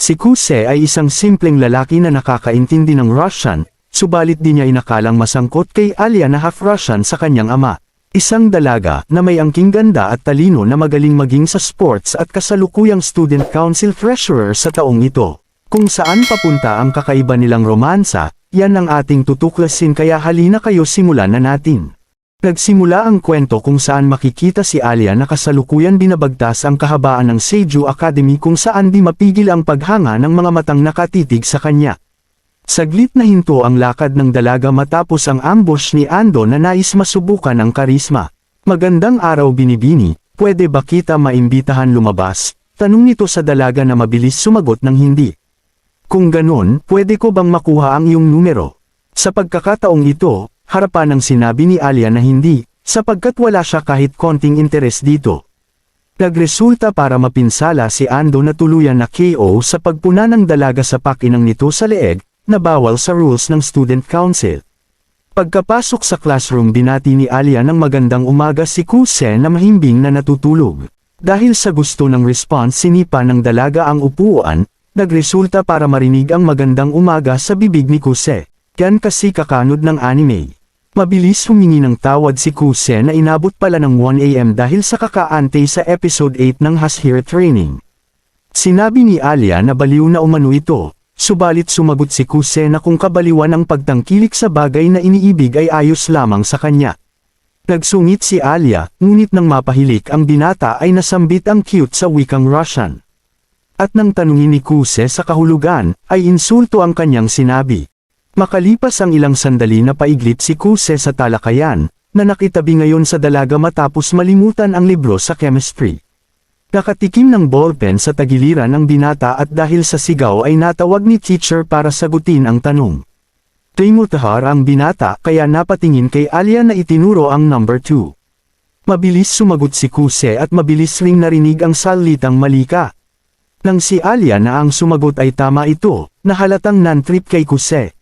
Si Kuse ay isang simpleng lalaki na nakakaintindi ng Russian, subalit di niya inakalang masangkot kay Alia na half-Russian sa kanyang ama. Isang dalaga na may angking ganda at talino na magaling maging sa sports at kasalukuyang student council treasurer sa taong ito. Kung saan papunta ang kakaiba nilang romansa, yan ang ating tutuklasin kaya halina kayo simulan na natin. Nagsimula ang kwento kung saan makikita si Alia na kasalukuyan binabagtas ang kahabaan ng Seiju Academy kung saan di mapigil ang paghanga ng mga matang nakatitig sa kanya. Saglit na hinto ang lakad ng dalaga matapos ang ambush ni Ando na nais masubukan ang karisma. Magandang araw Binibini, pwede ba kita maimbitahan lumabas? Tanong nito sa dalaga na mabilis sumagot ng hindi. Kung ganon, pwede ko bang makuha ang iyong numero? Sa pagkakataong ito, harapan ang sinabi ni Alia na hindi, sapagkat wala siya kahit konting interes dito. Nagresulta para mapinsala si Ando na tuluyan na KO sa pagpuna ng dalaga sa pakinang nito sa leeg, na bawal sa rules ng student council. Pagkapasok sa classroom binati ni Alia ng magandang umaga si Kuse na mahimbing na natutulog. Dahil sa gusto ng response sinipa ng dalaga ang upuan, nagresulta para marinig ang magandang umaga sa bibig ni Kuse. Yan kasi kakanod ng anime. Mabilis humingi ng tawad si Kuse na inabot pala ng 1 AM dahil sa kakaante sa episode 8 ng Has Here Training. Sinabi ni Alia na baliw na umano ito. Subalit sumagot si Kuse na kung kabaliwan ang pagtangkilik sa bagay na iniibig ay ayos lamang sa kanya. Nagsungit si Alia, ngunit nang mapahilik ang binata ay nasambit ang cute sa wikang Russian. At nang tanungin ni Kuse sa kahulugan, ay insulto ang kanyang sinabi. Makalipas ang ilang sandali na paiglit si Kuse sa talakayan, na nakitabi ngayon sa dalaga matapos malimutan ang libro sa chemistry. Nakatikim ng ballpen sa tagiliran ng binata at dahil sa sigaw ay natawag ni teacher para sagutin ang tanong. Timutahar ang binata kaya napatingin kay Alia na itinuro ang number 2. Mabilis sumagot si Kuse at mabilis ring narinig ang salitang malika. Nang si Alia na ang sumagot ay tama ito, nahalatang non-trip kay Kuse.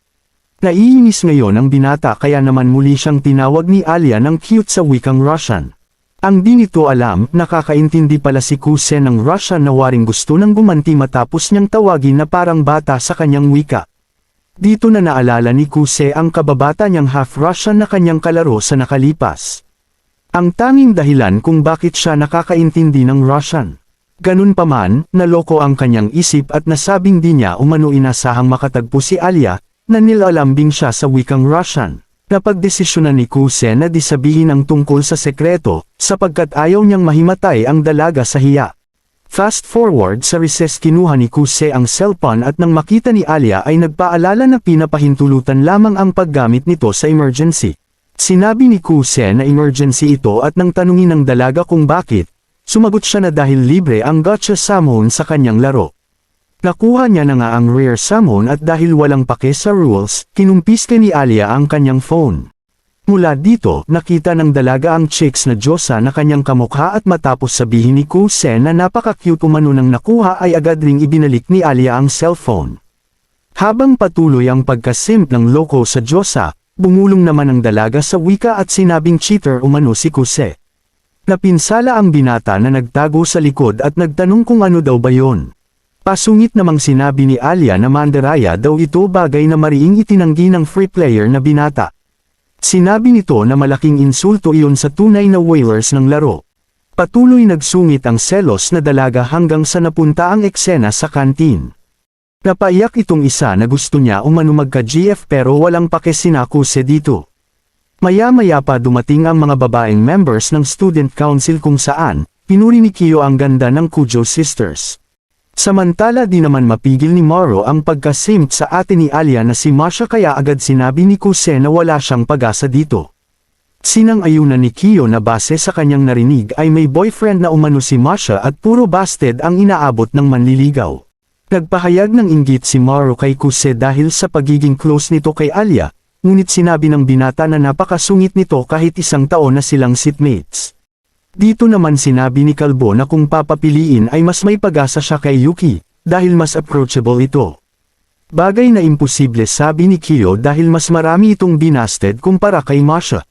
Naiinis ngayon ang binata kaya naman muli siyang tinawag ni Alia ng cute sa wikang Russian. Ang di nito alam, nakakaintindi pala si Kuse ng Russian na waring gusto nang gumanti matapos niyang tawagin na parang bata sa kanyang wika. Dito na naalala ni Kuse ang kababata niyang half-Russian na kanyang kalaro sa nakalipas. Ang tanging dahilan kung bakit siya nakakaintindi ng Russian. Ganun pa man, naloko ang kanyang isip at nasabing di niya umano inasahang makatagpo si Alia, na nilalambing siya sa wikang Russian. Napagdesisyonan ni Kuse na di sabihin ang tungkol sa sekreto, sapagkat ayaw niyang mahimatay ang dalaga sa hiya. Fast forward sa recess kinuha ni Kuse ang cellphone at nang makita ni Alia ay nagpaalala na pinapahintulutan lamang ang paggamit nito sa emergency. Sinabi ni Kuse na emergency ito at nang tanungin ng dalaga kung bakit, sumagot siya na dahil libre ang gacha summon sa kanyang laro. Nakuha niya na nga ang rare summon at dahil walang pake sa rules, kinumpiske ni Alia ang kanyang phone. Mula dito, nakita ng dalaga ang chicks na Diyosa na kanyang kamukha at matapos sabihin ni Kuse na napaka-cute umano nang nakuha ay agad ring ibinalik ni Alia ang cellphone. Habang patuloy ang pagkasimp ng loko sa Diyosa, bumulong naman ang dalaga sa wika at sinabing cheater umano si Kuse. Napinsala ang binata na nagtago sa likod at nagtanong kung ano daw ba yon. Pasungit namang sinabi ni Alia na mandaraya daw ito bagay na mariing itinanggi ng free player na binata. Sinabi nito na malaking insulto iyon sa tunay na whalers ng laro. Patuloy nagsungit ang selos na dalaga hanggang sa napunta ang eksena sa kantin. Napaiyak itong isa na gusto niya umano magka-GF pero walang pake sina Kuse dito. Maya-maya pa dumating ang mga babaeng members ng student council kung saan, pinuri ni Kiyo ang ganda ng Kujo sisters. Samantala di naman mapigil ni Maro ang pagkasimp sa ate ni Alia na si Masha kaya agad sinabi ni Kuse na wala siyang pag-asa dito. Sinang-ayunan ni Kiyo na base sa kanyang narinig ay may boyfriend na umano si Masha at puro busted ang inaabot ng manliligaw. Nagpahayag ng inggit si Maro kay Kuse dahil sa pagiging close nito kay Alia, ngunit sinabi ng binata na napakasungit nito kahit isang taon na silang seatmates. Dito naman sinabi ni Kalbo na kung papapiliin ay mas may pag-asa siya kay Yuki, dahil mas approachable ito. Bagay na imposible sabi ni Kiyo dahil mas marami itong binasted kumpara kay Masha.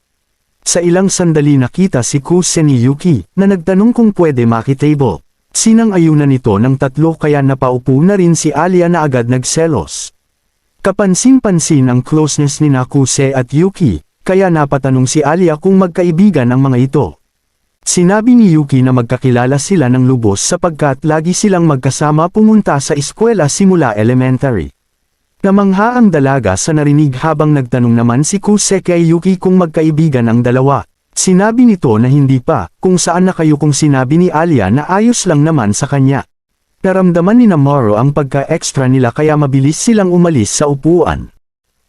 Sa ilang sandali nakita si Kuse ni Yuki, na nagtanong kung pwede makitable. Sinang-ayunan nito ng tatlo kaya napaupo na rin si Alia na agad nagselos. Kapansin-pansin ang closeness ni Kuse at Yuki, kaya napatanong si Alia kung magkaibigan ang mga ito. Sinabi ni Yuki na magkakilala sila ng lubos sapagkat lagi silang magkasama pumunta sa eskwela simula elementary. Namangha ang dalaga sa narinig habang nagtanong naman si Kuse kay Yuki kung magkaibigan ang dalawa. Sinabi nito na hindi pa, kung saan na kayo kung sinabi ni Alia na ayos lang naman sa kanya. Naramdaman ni Mamoru ang pagka-extra nila kaya mabilis silang umalis sa upuan.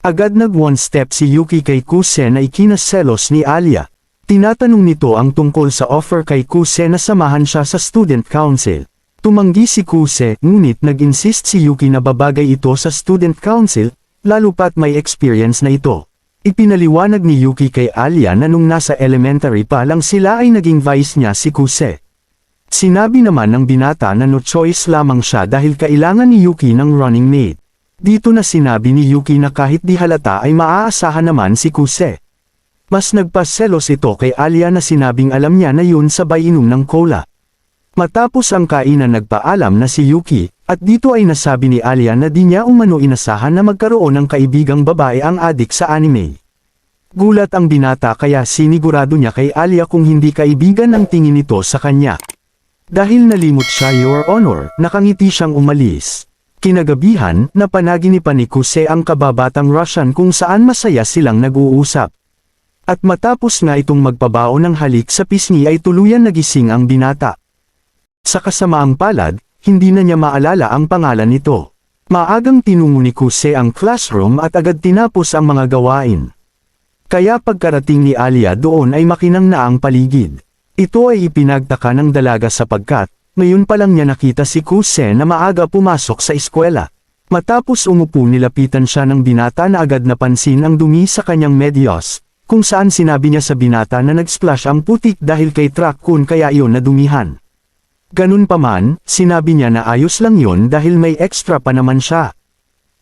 Agad nag-one step si Yuki kay Kuse na ikinaselos ni Alia. Tinatanong nito ang tungkol sa offer kay Kuse na samahan siya sa student council. Tumanggi si Kuse, ngunit nag-insist si Yuki na babagay ito sa student council, lalo pat may experience na ito. Ipinaliwanag ni Yuki kay Alia na nung nasa elementary pa lang sila ay naging vice niya si Kuse. Sinabi naman ng binata na no choice lamang siya dahil kailangan ni Yuki ng running mate. Dito na sinabi ni Yuki na kahit di halata ay maaasahan naman si Kuse. Mas nagpaselos ito kay Alia na sinabing alam niya na yun sabay inom ng cola. Matapos ang kainan nagpaalam na si Yuki, at dito ay nasabi ni Alia na di niya umano inasahan na magkaroon ng kaibigang babae ang adik sa anime. Gulat ang binata kaya sinigurado niya kay Alia kung hindi kaibigan ang tingin nito sa kanya. Dahil nalimot siya Your Honor, nakangiti siyang umalis. Kinagabihan, napanaginipan ni Kuse ang kababatang Russian kung saan masaya silang nag-uusap. At matapos nga itong magpabaon ng halik sa pisngi ay tuluyan nagising ang binata. Sa kasamaang palad, hindi na niya maalala ang pangalan nito. Maagang tinungo ni Kuse ang classroom at agad tinapos ang mga gawain. Kaya pagkarating ni Alia doon ay makinang na ang paligid. Ito ay ipinagtaka ng dalaga sapagkat, ngayon pa lang niya nakita si Kuse na maaga pumasok sa eskwela. Matapos umupo nilapitan siya ng binata na agad napansin ang dumi sa kanyang medyas, kung saan sinabi niya sa binata na nag-splash ang putik dahil kay Trakkun kaya iyon nadumihan. Ganun pa man, sinabi niya na ayos lang yun dahil may extra pa naman siya.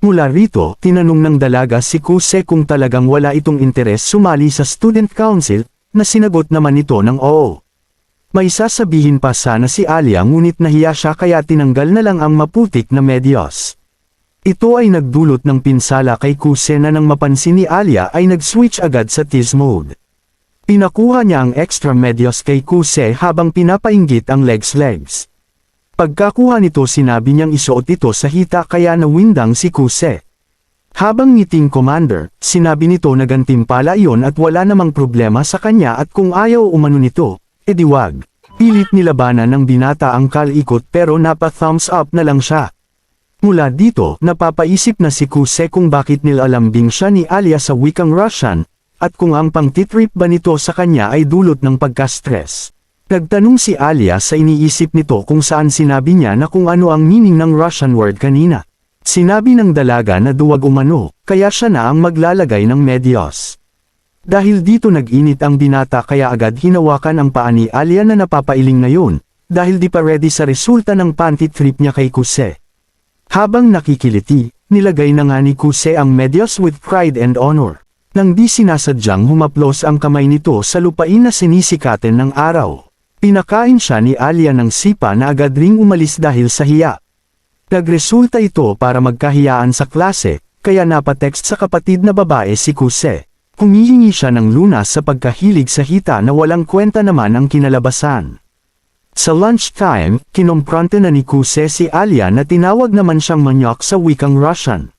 Mula rito, tinanong ng dalaga si Kuse kung talagang wala itong interes sumali sa student council, na sinagot naman ito ng oo. May sasabihin pa sana si Alia ngunit nahiya siya kaya tinanggal na lang ang maputik na medyas. Ito ay nagdulot ng pinsala kay Kuse na nang mapansin ni Alia ay nag-switch agad sa tease mode. Pinakuha niya ang extra medyas kay Kuse habang pinapainggit ang legs. Pagkakuha nito sinabi niyang isuot ito sa hita kaya nawindang si Kuse. Habang ngiting commander, sinabi nito na gantimpala iyon at wala namang problema sa kanya at kung ayaw umano nito, edi wag. Pilit nilabanan ng binata ang kalikot pero napa-thumbs up na lang siya. Mula dito, napapaisip na si Kuse kung bakit nilalambing siya ni Alia sa wikang Russian, at kung ang pangtitrip ba nito sa kanya ay dulot ng pagka-stress. Nagtanong si Alia sa iniisip nito kung saan sinabi niya na kung ano ang meaning ng Russian word kanina. Sinabi ng dalaga na duwag umano, kaya siya na ang maglalagay ng medyas. Dahil dito nag-init ang binata kaya agad hinawakan ang paa ni Alia na napapailing na yun, dahil di pa ready sa resulta ng panty trip niya kay Kuse. Habang nakikiliti, nilagay na nga ni Kuse ang medyas with pride and honor. Nang di sinasadyang humaplos ang kamay nito sa lupain na sinisikatin ng araw. Pinakain siya ni Alia ng sipa na agad ring umalis dahil sa hiya. Nagresulta ito para magkahiyaan sa klase, kaya napatext sa kapatid na babae si Kuse. Humihingi siya ng lunas sa pagkahilig sa hita na walang kwenta naman ang kinalabasan. Sa lunchtime, kinompronte na ni Kuse si Alia na tinawag naman siyang manyak sa wikang Russian.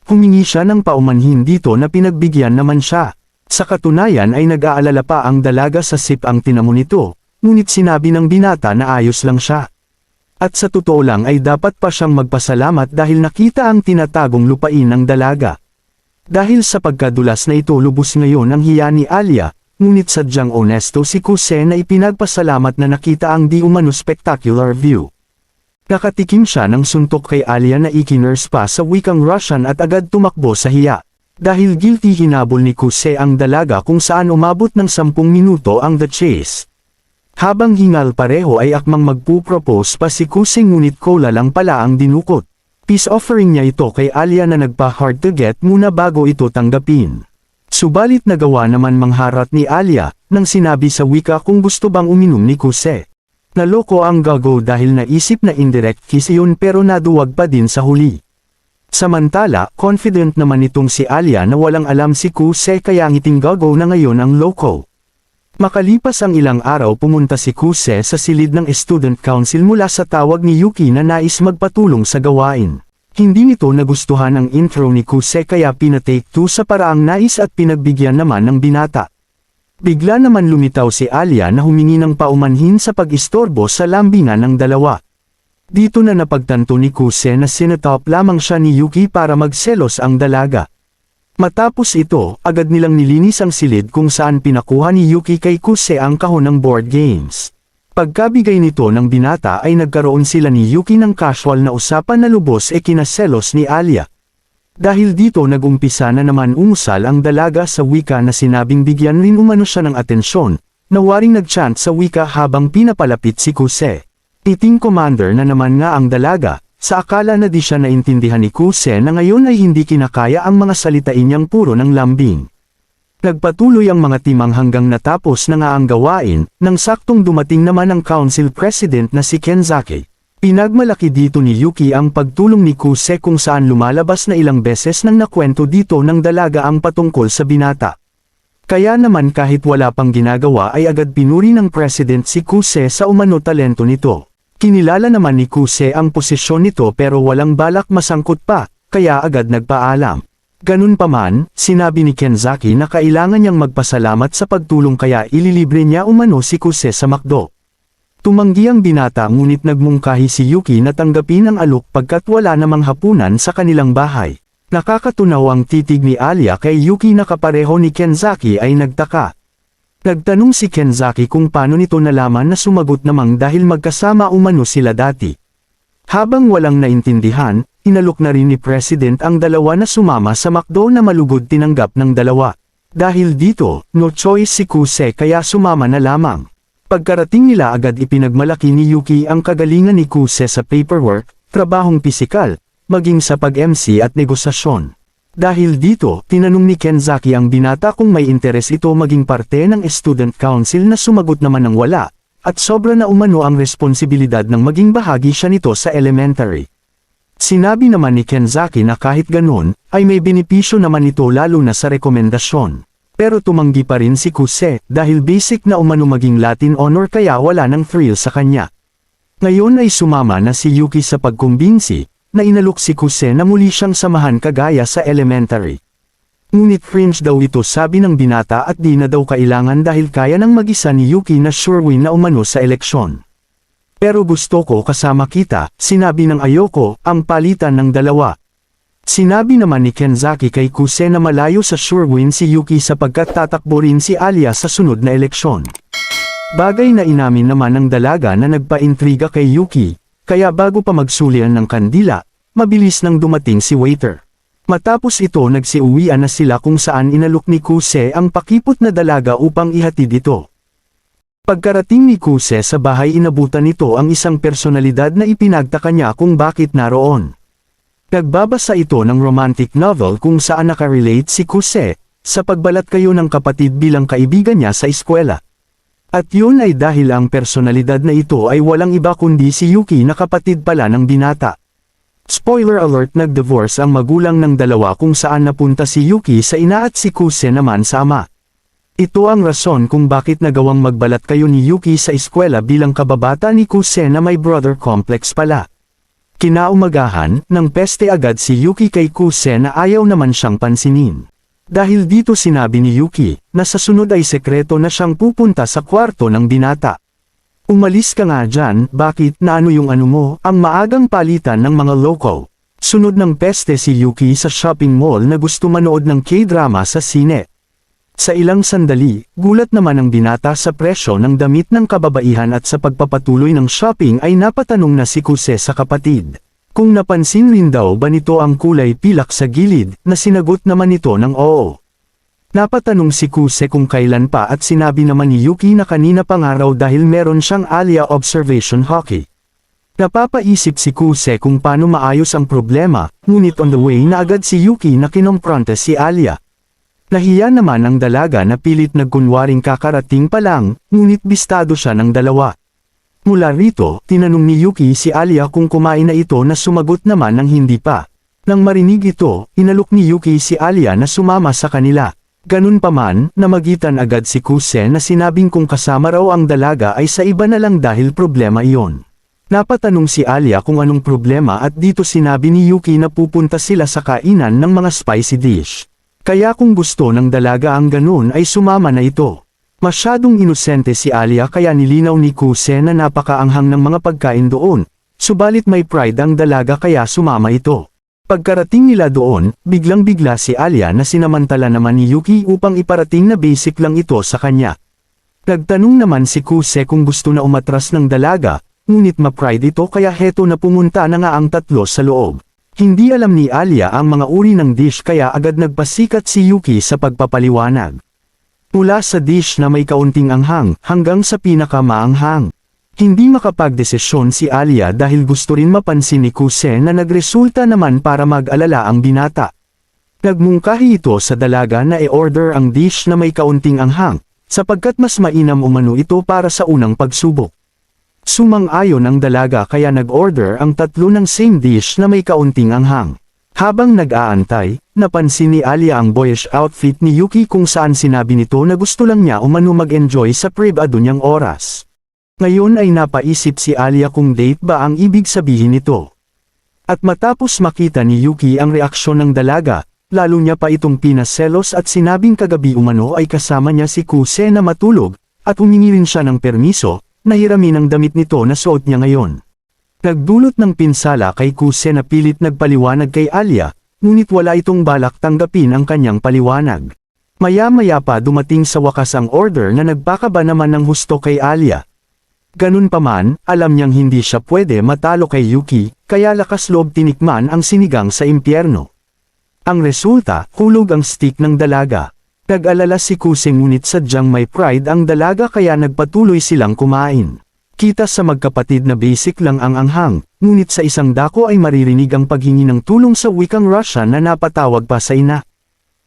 Humingi siya ng paumanhin dito na pinagbigyan naman siya. Sa katunayan ay nag-aalala pa ang dalaga sa sip ang tinamo nito, ngunit sinabi ng binata na ayos lang siya. At sa totoo lang ay dapat pa siyang magpasalamat dahil nakita ang tinatagong lupain ng dalaga. Dahil sa pagkadulas na ito lubos ngayon ang hiya ni Alia, ngunit sadyang onesto si Kuse na ipinagpasalamat na nakita ang di umano spectacular view. Nakatikim siya ng suntok kay Alia na ikinurse pa sa wikang Russian at agad tumakbo sa hiya. Dahil guilty hinabol ni Kuse ang dalaga kung saan umabot ng 10 minuto ang the chase. Habang hingal pareho ay akmang magpupropose pa si Kuse ngunit cola lang pala ang dinukot. Peace offering niya ito kay Alia na nagpa-hard to get muna bago ito tanggapin. Subalit nagawa naman mangharat ni Alia, nang sinabi sa wika kung gusto bang uminom ni Kuse. Naloko ang Gago dahil naisip na indirect kiss yun pero naduwag pa din sa huli. Samantala, confident naman itong si Alia na walang alam si Kuse kaya ngiting Gago na ngayon ang loko. Makalipas ang ilang araw pumunta si Kuse sa silid ng student council mula sa tawag ni Yuki na nais magpatulong sa gawain. Hindi nito nagustuhan ang intro ni Kuse kaya pinatake 2 sa paraang nais at pinagbigyan naman ng binata. Bigla naman lumitaw si Alia na humingi ng paumanhin sa pag-istorbo sa lambingan ng dalawa. Dito na napagtanto ni Kuse na sinetop lamang siya ni Yuki para magselos ang dalaga. Matapos ito, agad nilang nilinis ang silid kung saan pinakuha ni Yuki kay Kuse ang kahon ng board games. Pagkabigay nito ng binata ay nagkaroon sila ni Yuki ng casual na usapan na lubos kinaselos ni Alia. Dahil dito nagumpisa na naman umusal ang dalaga sa wika na sinabing bigyan rin umano siya ng atensyon, na waring nagchant sa wika habang pinapalapit si Kuse. Team commander na naman nga ang dalaga, sa akala na di siya naintindihan ni Kuse na ngayon ay hindi kinakaya ang mga salitain niyang puro ng lambing. Nagpatuloy ang mga timang hanggang natapos na nga ang gawain, nang saktong dumating naman ang council president na si Kenzaki. Pinagmalaki dito ni Yuki ang pagtulong ni Kuse kung saan lumalabas na ilang beses nang nakwento dito ng dalaga ang patungkol sa binata. Kaya naman kahit wala pang ginagawa ay agad pinuri ng president si Kuse sa umano talento nito. Kinilala naman ni Kuse ang posisyon nito pero walang balak masangkot pa, kaya agad nagpaalam. Ganun pa man, sinabi ni Kenzaki na kailangan niyang magpasalamat sa pagtulong kaya ililibre niya umano si Kuse sa McDo. Tumanggi ang binata ngunit nagmungkahi si Yuki na tanggapin ang alok pagkat wala namang hapunan sa kanilang bahay. Nakakatunaw ang titig ni Alia kay Yuki na kapareho ni Kenzaki ay nagtaka. Nagtanong si Kenzaki kung paano nito nalaman na sumagot namang dahil magkasama umano sila dati. Habang walang naintindihan, inalok na rin ni President ang dalawa na sumama sa McDo na malugod tinanggap ng dalawa. Dahil dito, no choice si Kuse kaya sumama na lamang. Pagkarating nila agad ipinagmalaki ni Yuki ang kagalingan ni Kuse sa paperwork, trabahong pisikal, maging sa pag-MC at negosasyon. Dahil dito, tinanong ni Kenzaki ang binata kung may interes ito maging parte ng student council na sumagot naman ng wala, at sobra na umano ang responsibilidad ng maging bahagi siya nito sa elementary. Sinabi naman ni Kenzaki na kahit ganun, ay may benepisyo naman ito lalo na sa rekomendasyon. Pero tumanggi pa rin si Kuse dahil basic na umano maging Latin honor kaya wala ng thrill sa kanya. Ngayon ay sumama na si Yuki sa pagkumbinsi, na inalok si Kuse na muli siyang samahan kagaya sa elementary. Ngunit fringe daw ito sabi ng binata at di na daw kailangan dahil kaya ng mag-isa ni Yuki na sure win na umano sa eleksyon. Pero gusto ko kasama kita, sinabi ng Ayoko, ang palitan ng dalawa. Sinabi naman ni Kenzaki kay Kuse na malayo sa sure win si Yuki sapagkat tatakbo rin si Alia sa sunod na eleksyon. Bagay na inamin naman ng dalaga na nagpa-intriga kay Yuki. Kaya bago pa magsulian ng kandila, mabilis nang dumating si waiter. Matapos ito nagsiuwian na sila kung saan inalok ni Kuse ang pakipot na dalaga upang ihatid ito. Pagkarating ni Kuse sa bahay inabutan nito ang isang personalidad na ipinagtaka niya kung bakit naroon. Nagbabasa ito ng romantic novel kung saan nakarelate si Kuse, sa pagbalat kayo ng kapatid bilang kaibigan niya sa eskwela. At yun ay dahil ang personalidad na ito ay walang iba kundi si Yuki na kapatid pala ng binata. Spoiler alert, nag-divorce ang magulang ng dalawa kung saan napunta si Yuki sa ina at si Kuse naman sa ama. Ito ang rason kung bakit nagawang magbalat kayo ni Yuki sa eskwela bilang kababata ni Kuse na may brother complex pala. Kinaumagahan, nang peste agad si Yuki kay Kuse na ayaw naman siyang pansinin. Dahil dito sinabi ni Yuki, na sa sunod ay sekreto na siyang pupunta sa kwarto ng binata. Umalis ka nga dyan, bakit na ano yung ano mo, ang maagang palitan ng mga loko. Sunod ng peste si Yuki sa shopping mall na gusto manood ng K-drama sa sine. Sa ilang sandali, gulat naman ang binata sa presyo ng damit ng kababaihan at sa pagpapatuloy ng shopping ay napatanong na si Kuse sa kapatid. Kung napansin rin daw ba nito ang kulay pilak sa gilid, na sinagot naman ito ng oo. Napatanong si Kuse kung kailan pa at sinabi naman ni Yuki na kanina pang araw dahil meron siyang Alia observation hockey. Napapaisip si Kuse kung paano maayos ang problema, ngunit on the way na agad si Yuki na kinompronte si Alia. Nahiya naman ang dalaga na pilit nagkunwaring kakarating pa lang, ngunit bistado siya ng dalawa. Mula rito, tinanong ni Yuki si Alia kung kumain na ito na sumagot naman ng hindi pa. Nang marinig ito, inalok ni Yuki si Alia na sumama sa kanila. Ganun pa man, namagitan agad si Kuse na sinabing kung kasama raw ang dalaga ay sa iba na lang dahil problema iyon. Napatanong si Alia kung anong problema at dito sinabi ni Yuki na pupunta sila sa kainan ng mga spicy dish. Kaya kung gusto ng dalaga ang ganun ay sumama na ito. Masyadong inosente si Alia kaya nilinaw ni Kuse na napakaanghang ng mga pagkain doon, subalit may pride ang dalaga kaya sumama ito. Pagkarating nila doon, biglang-bigla si Alia na sinamantala naman ni Yuki upang iparating na basic lang ito sa kanya. Nagtanong naman si Kuse kung gusto na umatras ng dalaga, ngunit ma-pride ito kaya heto na pumunta na nga ang tatlo sa loob. Hindi alam ni Alia ang mga uri ng dish kaya agad nagpasikat si Yuki sa pagpapaliwanag. Mula sa dish na may kaunting anghang hanggang sa pinakamaanghang. Hindi makapagdesisyon si Alia dahil gusto rin mapansin ni Kuse na nagresulta naman para mag-alala ang binata. Nagmungkahi ito sa dalaga na i-order ang dish na may kaunting anghang, sapagkat mas mainam umano ito para sa unang pagsubok. Sumang-ayon ang dalaga kaya nag-order ang tatlo ng same dish na may kaunting anghang. Habang nag-aantay, napansin ni Alia ang boyish outfit ni Yuki kung saan sinabi nito na gusto lang niya umano mag-enjoy sa privado niyang oras. Ngayon ay napaisip si Alia kung date ba ang ibig sabihin nito. At matapos makita ni Yuki ang reaksyon ng dalaga, lalo niya pa itong pinaselos at sinabing kagabi umano ay kasama niya si Kuse na matulog, at humingi rin siya ng permiso, na hiramin ang damit nito na suot niya ngayon. Nagdulot ng pinsala kay Kuse na pilit nagpaliwanag kay Alia, ngunit wala itong balak tanggapin ang kanyang paliwanag. Maya-maya pa dumating sa wakas ang order na nagpakaba naman ng husto kay Alia. Ganun pa man, alam niyang hindi siya pwede matalo kay Yuki, kaya lakas loob tinikman ang sinigang sa impyerno. Ang resulta, hulog ang stick ng dalaga. Nag-alala si Kuse ngunit sadyang may pride ang dalaga kaya nagpatuloy silang kumain. Kita sa magkapatid na basic lang ang anghang, ngunit sa isang dako ay maririnig ang paghingi ng tulong sa wikang Russian na napatawag pa sa ina.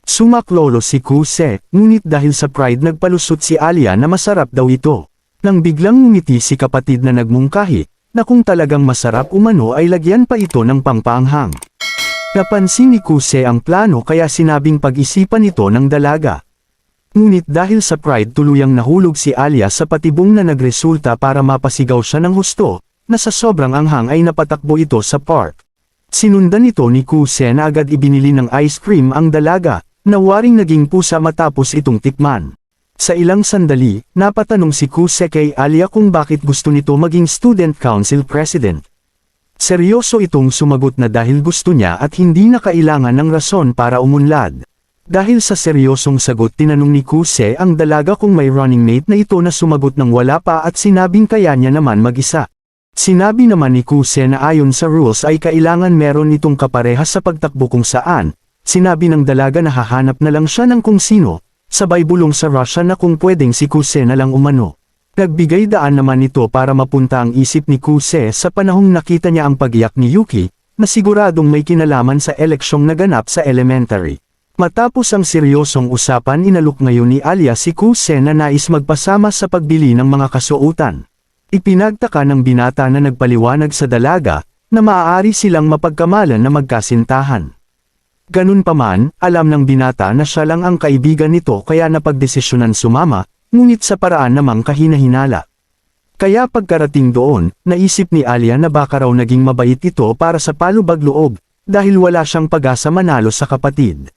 Sumaklolo si Kuse, ngunit dahil sa pride nagpalusot si Alia na masarap daw ito. Nang biglang ngumiti si kapatid na nagmungkahi, na kung talagang masarap umano ay lagyan pa ito ng pangpaanghang. Napansin ni Kuse ang plano kaya sinabing pag-isipan ito ng dalaga. Ngunit dahil sa pride tuluyang nahulog si Alia sa patibong na nagresulta para mapasigaw siya ng husto, na sa sobrang anghang ay napatakbo ito sa park. Sinundan ito ni Kuse na agad ibinili ng ice cream ang dalaga, na waring naging pusa matapos itong tikman. Sa ilang sandali, napatanong si Kuse kay Alia kung bakit gusto nito maging student council president. Seryoso itong sumagot na dahil gusto niya at hindi na kailangan ng rason para umunlad. Dahil sa seryosong sagot tinanong ni Kuse ang dalaga kung may running mate na ito na sumagot ng wala pa at sinabing kaya niya naman mag-isa. Sinabi naman ni Kuse na ayon sa rules ay kailangan meron itong kaparehas sa pagtakbo kung saan. Sinabi ng dalaga na hahanap na lang siya ng kung sino, sabay bulong sa Russia na kung pwedeng si Kuse na lang umano. Nagbigay daan naman ito para mapunta ang isip ni Kuse sa panahong nakita niya ang pag-iyak ni Yuki, na siguradong may kinalaman sa eleksyong naganap sa elementary. Matapos ang seryosong usapan inalok ngayon ni Alia si Kuse na nais magpasama sa pagbili ng mga kasuotan. Ipinagtaka ng binata na nagpaliwanag sa dalaga, na maaari silang mapagkamalan na magkasintahan. Ganun pa man, alam ng binata na siya lang ang kaibigan nito kaya napagdesisyonan sumama, ngunit sa paraan namang kahina-hinala. Kaya pagkarating doon, naisip ni Alia na baka raw naging mabait ito para sa palubag-loob, dahil wala siyang pag-asa manalo sa kapatid.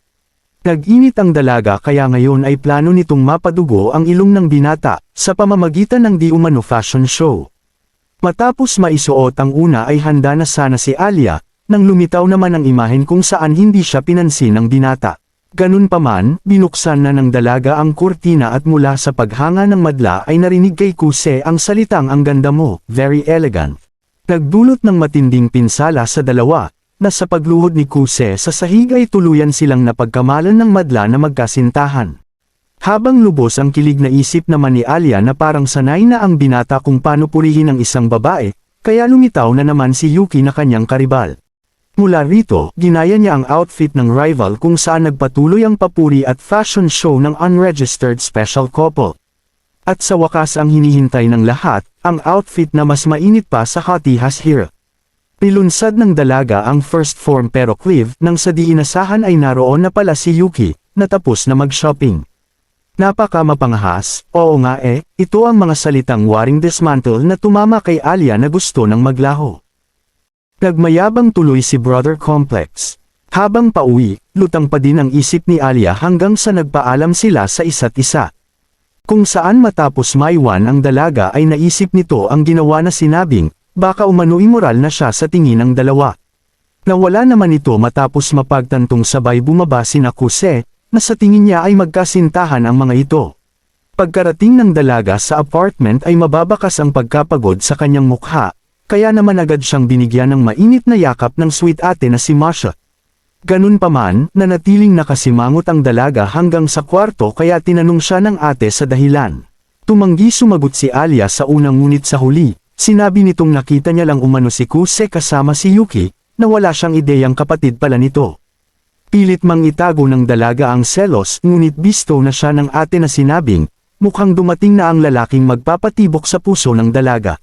Nag-init ang dalaga kaya ngayon ay plano nitong mapadugo ang ilong ng binata, sa pamamagitan ng di umano fashion show. Matapos maisuot ang una ay handa na sana si Alia, nang lumitaw naman ang imahen kung saan hindi siya pinansin ng binata. Ganun pa man, binuksan na ng dalaga ang kurtina at mula sa paghanga ng madla ay narinig kay Kuse ang salitang ang ganda mo, very elegant. Nagdulot ng matinding pinsala sa dalawa, na sa pagluhod ni Kuse sa sahig ay tuluyan silang napagkamalan ng madla na magkasintahan. Habang lubos ang kilig na isip naman ni Alia na parang sanay na ang binata kung paano purihin ang isang babae, kaya lumitaw na naman si Yuki na kanyang karibal. Mula rito, ginaya niya ang outfit ng rival kung saan nagpatuloy ang papuri at fashion show ng unregistered special couple. At sa wakas ang hinihintay ng lahat, ang outfit na mas mainit pa sa Hottie Has Here. Nilunsad ng dalaga ang first form pero Clive nang sa di inasahan ay naroon na pala si Yuki, na tapos na mag-shopping. Napaka mapangahas, oo nga ito ang mga salitang waring dismantle na tumama kay Alia na gusto ng maglaho. Nagmayabang tuloy si Brother Complex. Habang pauwi, lutang pa din ang isip ni Alia hanggang sa nagpaalam sila sa isa't isa. Kung saan matapos maiwan ang dalaga ay naisip nito ang ginawa na sinabing, baka umano immoral na siya sa tingin ng dalawa. Nawala naman ito matapos mapagtantong sabay bumaba sina Kuse, na sa tingin niya ay magkasintahan ang mga ito. Pagkarating ng dalaga sa apartment ay mababakas ang pagkapagod sa kanyang mukha, kaya naman agad siyang binigyan ng mainit na yakap ng sweet ate na si Masha. Ganun pa man, nanatiling nakasimangot ang dalaga hanggang sa kwarto kaya tinanong siya ng ate sa dahilan. Tumanggi sumagot si Alia sa unang ngunit sa huli, sinabi nitong nakita niya lang umano si Kuse kasama si Yuki, na wala siyang ideyang kapatid pala nito. Pilit mang itago ng dalaga ang selos ngunit bisto na siya ng ate na sinabing, mukhang dumating na ang lalaking magpapatibok sa puso ng dalaga.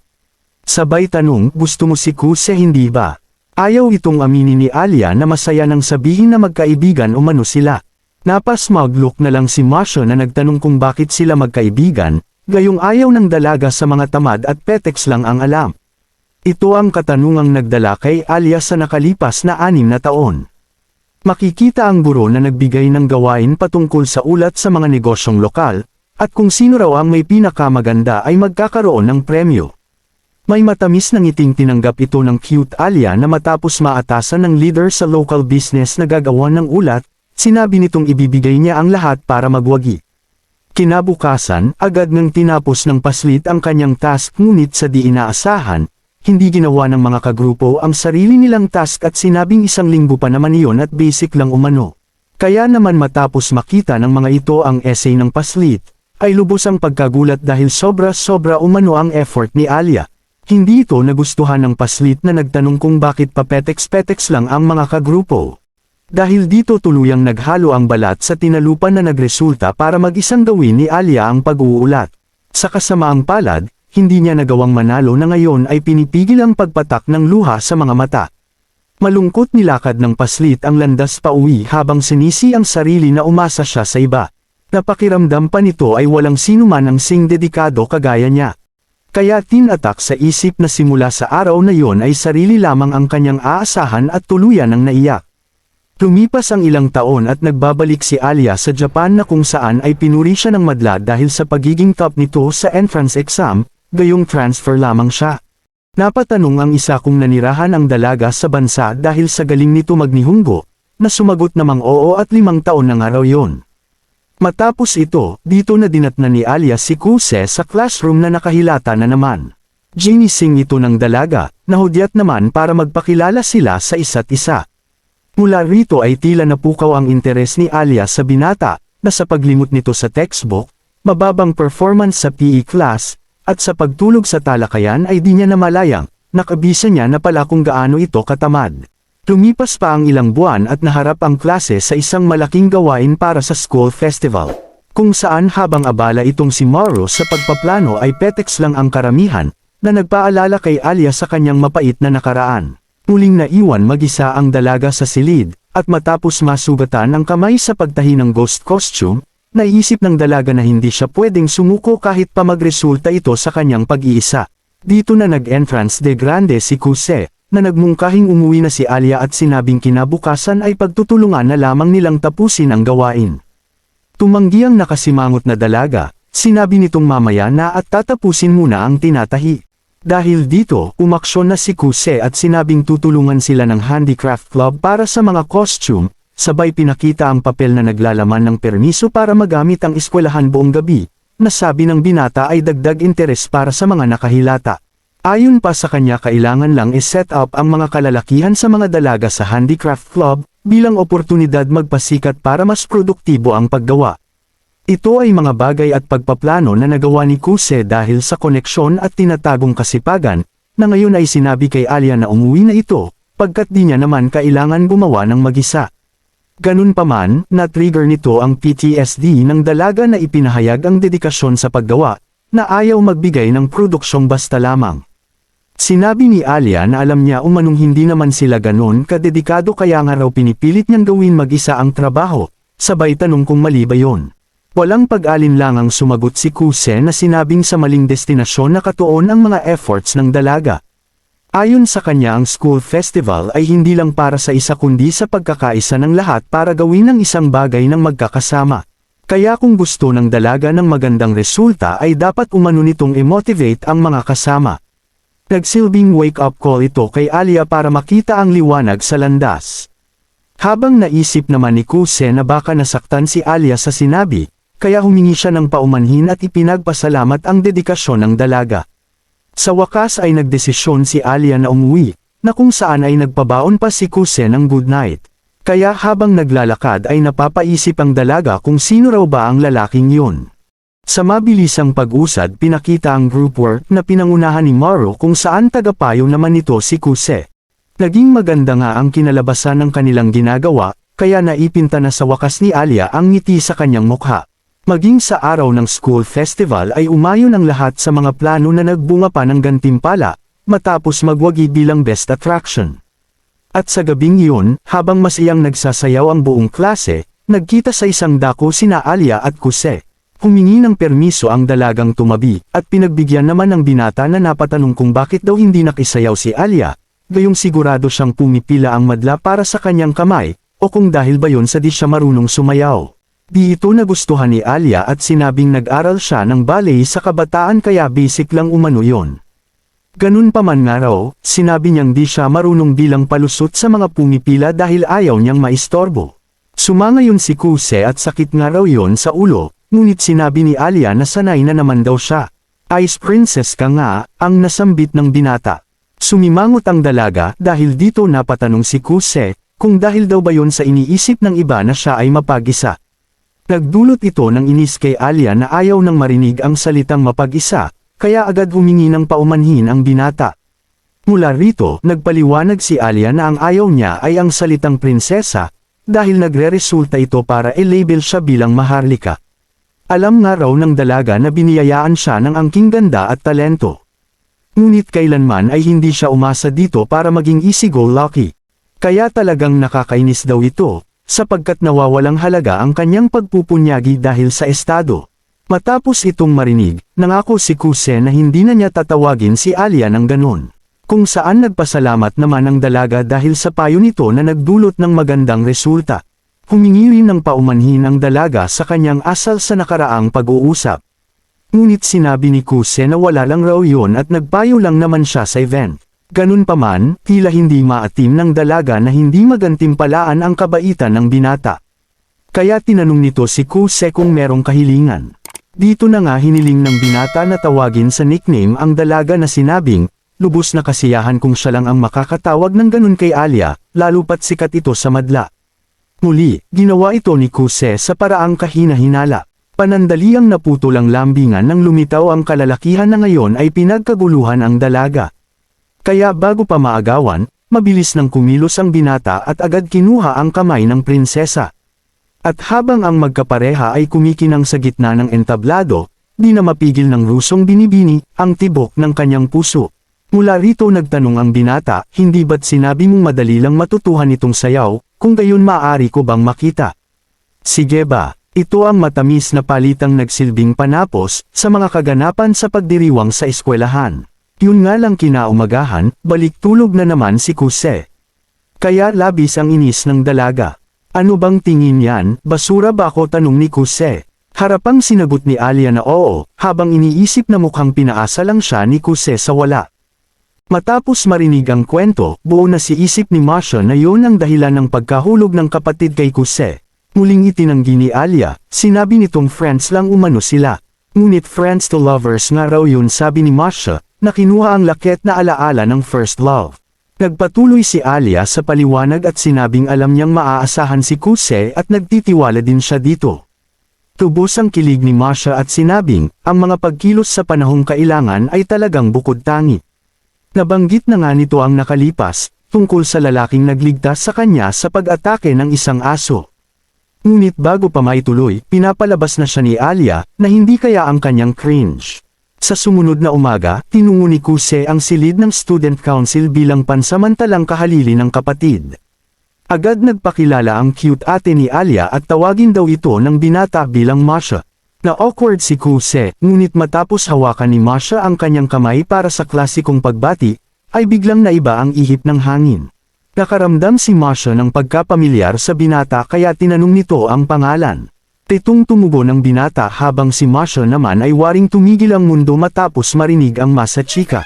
Sabay tanong, gusto mo si Kuse hindi ba? Ayaw itong aminin ni Alia na masaya nang sabihin na magkaibigan umano sila. Napasmug look na lang si Masha na nagtanong kung bakit sila magkaibigan, gayong ayaw ng dalaga sa mga tamad at petex lang ang alam. Ito ang katanungang nagdala kay Alia sa nakalipas na 6 na taon. Makikita ang guro na nagbigay ng gawain patungkol sa ulat sa mga negosyong lokal, at kung sino raw ang may pinakamaganda ay magkakaroon ng premyo. May matamis na ngiting tinanggap ito ng cute Alia na matapos maatasan ng leader sa local business na gagawan ng ulat, sinabi nitong ibibigay niya ang lahat para magwagi. Kinabukasan, agad ngang tinapos ng paslit ang kanyang task ngunit sa di inaasahan, hindi ginawa ng mga kagrupo ang sarili nilang task at sinabing 1 linggo pa naman iyon at basic lang umano. Kaya naman matapos makita ng mga ito ang essay ng paslit, ay lubos ang pagkagulat dahil sobra-sobra umano ang effort ni Alia. Hindi ito nagustuhan ng paslit na nagtanong kung bakit papetex-petex lang ang mga kagrupo. Dahil dito tuluyang naghalo ang balat sa tinalupan na nagresulta para mag-isang gawin ni Alia ang pag-uulat. Sa kasamaang palad, hindi niya nagawang manalo na ngayon ay pinipigil ang pagpatak ng luha sa mga mata. Malungkot nilakad ng paslit ang landas pauwi habang sinisi ang sarili na umasa siya sa iba. Napakiramdam pa nito ay walang sinuman ang sing dedikado kagaya niya. Kaya tinatak sa isip na simula sa araw na yon ay sarili lamang ang kanyang aasahan at tuluyan ang naiyak. Lumipas ang ilang taon at nagbabalik si Alia sa Japan na kung saan ay pinuri siya ng madla dahil sa pagiging top nito sa entrance exam, gayong transfer lamang siya. Napatanong ang isa kung nanirahan ang dalaga sa bansa dahil sa galing nito magnihunggo, na sumagot namang oo at 5 taon na nga raw yon. Matapos ito, dito na dinatnan ni Alia si Kuse sa classroom na nakahilata na naman. Ginising ito ng dalaga, nahudyat naman para magpakilala sila sa isa't isa. Mula rito ay tila napukaw ang interes ni Alia sa binata, na sa paglimot nito sa textbook, mababang performance sa PE class, at sa pagtulog sa talakayan ay di niya namalayang, nakabisa niya na pala kung gaano ito katamad. Lumipas pa ang ilang buwan at naharap ang klase sa isang malaking gawain para sa school festival. Kung saan habang abala itong si Mauro sa pagpaplano ay petex lang ang karamihan, na nagpaalala kay Alia sa kanyang mapait na nakaraan. Muling naiwan mag-isa ang dalaga sa silid, at matapos masugatan ang kamay sa pagtahi ng ghost costume, naisip ng dalaga na hindi siya pwedeng sumuko kahit pa magresulta ito sa kanyang pag-iisa. Dito na nag-entrance de grande si Kuse, na nagmungkahing umuwi na si Alia at sinabing kinabukasan ay pagtutulungan na lamang nilang tapusin ang gawain. Tumanggi ang nakasimangot na dalaga, sinabi nitong mamaya na at tatapusin muna ang tinatahi. Dahil dito, umaksyon na si Kuse at sinabing tutulungan sila ng handicraft club para sa mga costume, sabay pinakita ang papel na naglalaman ng permiso para magamit ang eskwelahan buong gabi, na sabi ng binata ay dagdag interes para sa mga nakahilata. Ayon pa sa kanya kailangan lang i-set up ang mga kalalakihan sa mga dalaga sa handicraft club, bilang oportunidad magpasikat para mas produktibo ang paggawa. Ito ay mga bagay at pagpaplano na nagawa ni Kuse dahil sa koneksyon at tinatagong kasipagan, na ngayon ay sinabi kay Alia na umuwi na ito, pagkat di niya naman kailangan gumawa ng mag-isa. Ganun pa man, na-trigger nito ang PTSD ng dalaga na ipinahayag ang dedikasyon sa paggawa, na ayaw magbigay ng produksyong basta lamang. Sinabi ni Alia na alam niya umanong hindi naman sila ganon kadedikado kaya nga raw pinipilit niyang gawin mag-isa ang trabaho, sabay tanong kung mali ba yon. Walang pag-alinlangang sumagot si Kuse na sinabing sa maling destinasyon nakatuon ang mga efforts ng dalaga. Ayon sa kanya ang school festival ay hindi lang para sa isa kundi sa pagkakaisa ng lahat para gawin ang isang bagay ng magkakasama. Kaya kung gusto ng dalaga ng magandang resulta ay dapat umano nitong i-motivate ang mga kasama. Nagsilbing wake-up call ito kay Alia para makita ang liwanag sa landas. Habang naisip naman ni Kuse na baka nasaktan si Alia sa sinabi, kaya humingi siya ng paumanhin at ipinagpasalamat ang dedikasyon ng dalaga. Sa wakas ay nagdesisyon si Alia na umuwi, na kung saan ay nagpabaon pa si Kuse ng good night. Kaya habang naglalakad ay napapaisip ang dalaga kung sino raw ba ang lalaking yun. Sa mabilisang pag-usad pinakita ang group work na pinangunahan ni Maru kung saan tagapayo naman nito si Kuse. Naging maganda nga ang kinalabasan ng kanilang ginagawa, kaya naipinta na sa wakas ni Alia ang ngiti sa kanyang mukha. Maging sa araw ng school festival ay umayon ang lahat sa mga plano na nagbunga pa ng gantimpala, matapos magwagi bilang best attraction. At sa gabing iyon, habang masiyang nagsasayaw ang buong klase, nagkita sa isang dako sina Alia at Kuse. Humingi ng permiso ang dalagang tumabi, at pinagbigyan naman ng binata na napatanong kung bakit daw hindi nakisayaw si Alia, gayong sigurado siyang pumipila ang madla para sa kanyang kamay, o kung dahil ba yon sa di siya marunong sumayaw. Di ito nagustuhan ni Alia at sinabing nag-aral siya ng ballet sa kabataan kaya basic lang umano yon. Ganun pa man nga raw, sinabi niyang di siya marunong bilang palusot sa mga pumipila dahil ayaw niyang maistorbo. Sumangayon si Kuse at sakit nga raw yon sa ulo, ngunit sinabi ni Alia na sanay na naman daw siya. Ice princess ka nga, ang nasambit ng binata. Sumimangot ang dalaga dahil dito napatanong si Kuse, kung dahil daw ba yon sa iniisip ng iba na siya ay mapag-isa. Nagdulot ito ng inis kay Alia na ayaw nang marinig ang salitang mapag-isa, kaya agad humingi ng paumanhin ang binata. Mula rito, nagpaliwanag si Alia na ang ayaw niya ay ang salitang prinsesa, dahil nagre-resulta ito para i-label siya bilang maharlika. Alam nga raw ng dalaga na biniyayaan siya ng angking ganda at talento. Ngunit kailanman ay hindi siya umasa dito para maging easy-go-lucky. Kaya talagang nakakainis daw ito, sapagkat nawawalang halaga ang kanyang pagpupunyagi dahil sa estado. Matapos itong marinig, nangako si Kuse na hindi na niya tatawagin si Alia ng ganon. Kung saan nagpasalamat naman ang dalaga dahil sa payo nito na nagdulot ng magandang resulta. Humingi rin ng paumanhin ang dalaga sa kanyang asal sa nakaraang pag-uusap. Ngunit sinabi ni Kuse na wala lang raw yon at nagpayo lang naman siya sa event. Ganun pa man, tila hindi maatim ng dalaga na hindi magantimpalaan ang kabaitan ng binata. Kaya tinanong nito si Kuse kung merong kahilingan. Dito na nga hiniling ng binata na tawagin sa nickname ang dalaga na sinabing, lubos na kasiyahan kung siya lang ang makakatawag ng ganun kay Alia, lalo pat sikat ito sa madla. Muli, ginawa ito ni Kuse sa paraang kahina-hinala. Panandaliang naputol ang lambingan nang lumitaw ang kalalakihan na ngayon ay pinagkaguluhan ang dalaga. Kaya bago pa maagawan, mabilis nang kumilos ang binata at agad kinuha ang kamay ng prinsesa. At habang ang magkapareha ay kumikinang sa gitna ng entablado, di na mapigil ng rusong binibini ang tibok ng kanyang puso. Mula rito nagtanong ang binata, hindi ba't sinabi mong madali lang matutuhan itong sayaw, kung gayon maaari ko bang makita? Sige ba, ito ang matamis na palitang nagsilbing panapos sa mga kaganapan sa pagdiriwang sa eskwelahan. Yun nga lang kinaumagahan, balik tulog na naman si Kuse. Kaya labis ang inis ng dalaga. Ano bang tingin yan, basura ba ako tanong ni Kuse? Harapang sinagot ni Alia na oo, habang iniisip na mukhang pinaasa lang siya ni Kuse sa wala. Matapos marinig ang kwento, buo na si isip ni Masha na yun ang dahilan ng pagkahulog ng kapatid kay Kuse. Muling itinanggi ni Alia, sinabi nitong friends lang umano sila. Ngunit friends to lovers nga raw yun sabi ni Masha, na kinuha ang laket na alaala ng first love. Nagpatuloy si Alia sa paliwanag at sinabing alam niyang maaasahan si Kuse at nagtitiwala din siya dito. Tubos ang kilig ni Masha at sinabing, ang mga pagkilos sa panahong kailangan ay talagang bukod tangi. Nabanggit na nga nito ang nakalipas, tungkol sa lalaking nagligtas sa kanya sa pag-atake ng isang aso. Ngunit bago pa maituloy, pinapalabas na siya ni Alia, na hindi kaya ang kanyang cringe. Sa sumunod na umaga, tinungo ni Kuse ang silid ng student council bilang pansamantalang kahalili ng kapatid. Agad nagpakilala ang cute ate ni Alia at tawagin daw ito ng binata bilang Masha. Na-awkward si Kuse, ngunit matapos hawakan ni Masha ang kanyang kamay para sa klasikong pagbati, ay biglang naiba ang ihip ng hangin. Nakaramdam si Masha ng pagkapamilyar sa binata kaya tinanong nito ang pangalan. Tetong tumubo ng binata habang si Masha naman ay waring tumigil ang mundo matapos marinig ang masa chika.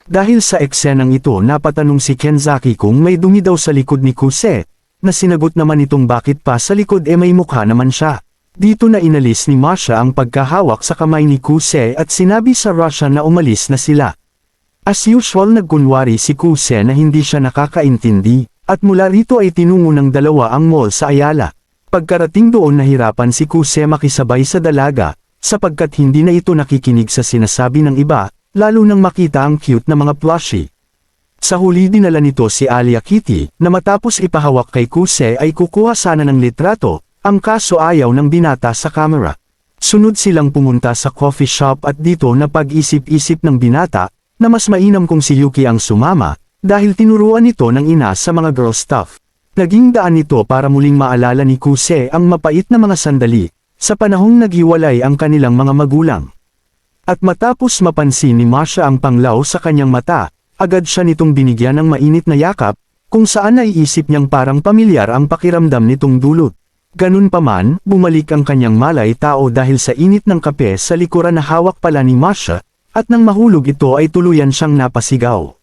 Dahil sa eksenang ito napatanong si Kenzaki kung may dumi daw sa likod ni Kuse, na sinagot naman itong bakit pa sa likod may mukha naman siya. Dito na inalis ni Masha ang pagkahawak sa kamay ni Kuse at sinabi sa Russian na umalis na sila. As usual nagkunwari si Kuse na hindi siya nakakaintindi, at mula rito ay tinungo ng dalawa ang mall sa Ayala. Pagkarating doon nahirapan si Kuse makisabay sa dalaga, sapagkat hindi na ito nakikinig sa sinasabi ng iba, lalo nang makita ang cute na mga plushie. Sa huli dinala nito si Alia Kitty, na matapos ipahawak kay Kuse ay kukuha sana ng litrato, ang kaso ayaw ng binata sa camera. Sunod silang pumunta sa coffee shop at dito napag-isip-isip ng binata, na mas mainam kung si Yuki ang sumama, dahil tinuruan nito ng ina sa mga girl stuff. Naging daan nito para muling maalala ni Kuse ang mapait na mga sandali, sa panahong naghiwalay ang kanilang mga magulang. At matapos mapansin ni Masha ang panglaw sa kanyang mata, agad siya nitong binigyan ng mainit na yakap, kung saan naiisip niyang parang pamilyar ang pakiramdam nitong dulot. Ganun pa man, bumalik ang kanyang malay tao dahil sa init ng kape sa likuran na hawak pala ni Masha, at nang mahulog ito ay tuluyan siyang napasigaw.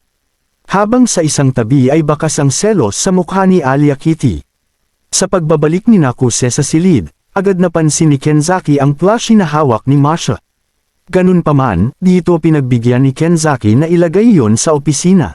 Habang sa isang tabi ay bakas ang selos sa mukha ni Alia Kitty. Sa pagbabalik ni Kuse sa silid, agad napansin ni Kenzaki ang plushie na hawak ni Masha. Ganun pa man, dito pinagbigyan ni Kenzaki na ilagay yon sa opisina.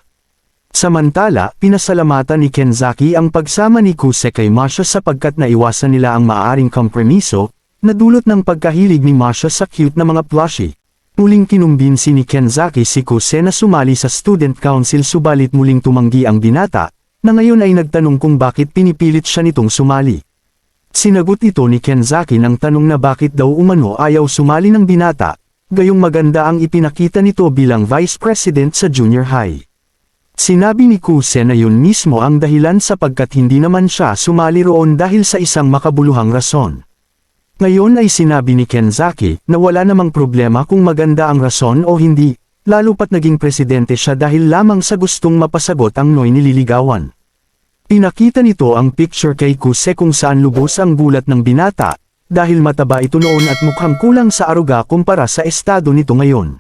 Samantala, pinasalamatan ni Kenzaki ang pagsama ni Kuse kay Masha sapagkat naiwasan nila ang maaaring kompromiso, na dulot ng pagkahilig ni Masha sa cute na mga plushie. Muling kinumbinsi ni Kenzaki si Kuse na sumali sa student council subalit muling tumanggi ang binata, na ngayon ay nagtanong kung bakit pinipilit siya nitong sumali. Sinagot ito ni Kenzaki ng tanong na bakit daw umano ayaw sumali ng binata, gayong maganda ang ipinakita nito bilang vice president sa junior high. Sinabi ni Kuse na yun mismo ang dahilan sapagkat hindi naman siya sumali roon dahil sa isang makabuluhang rason. Ngayon ay sinabi ni Kenzaki na wala namang problema kung maganda ang rason o hindi, lalo pat naging presidente siya dahil lamang sa gustong mapasagot ang Noy nililigawan. Pinakita nito ang picture kay Kuse kung saan lubos ang bulat ng binata, dahil mataba ito noon at mukhang kulang sa aruga kumpara sa estado nito ngayon.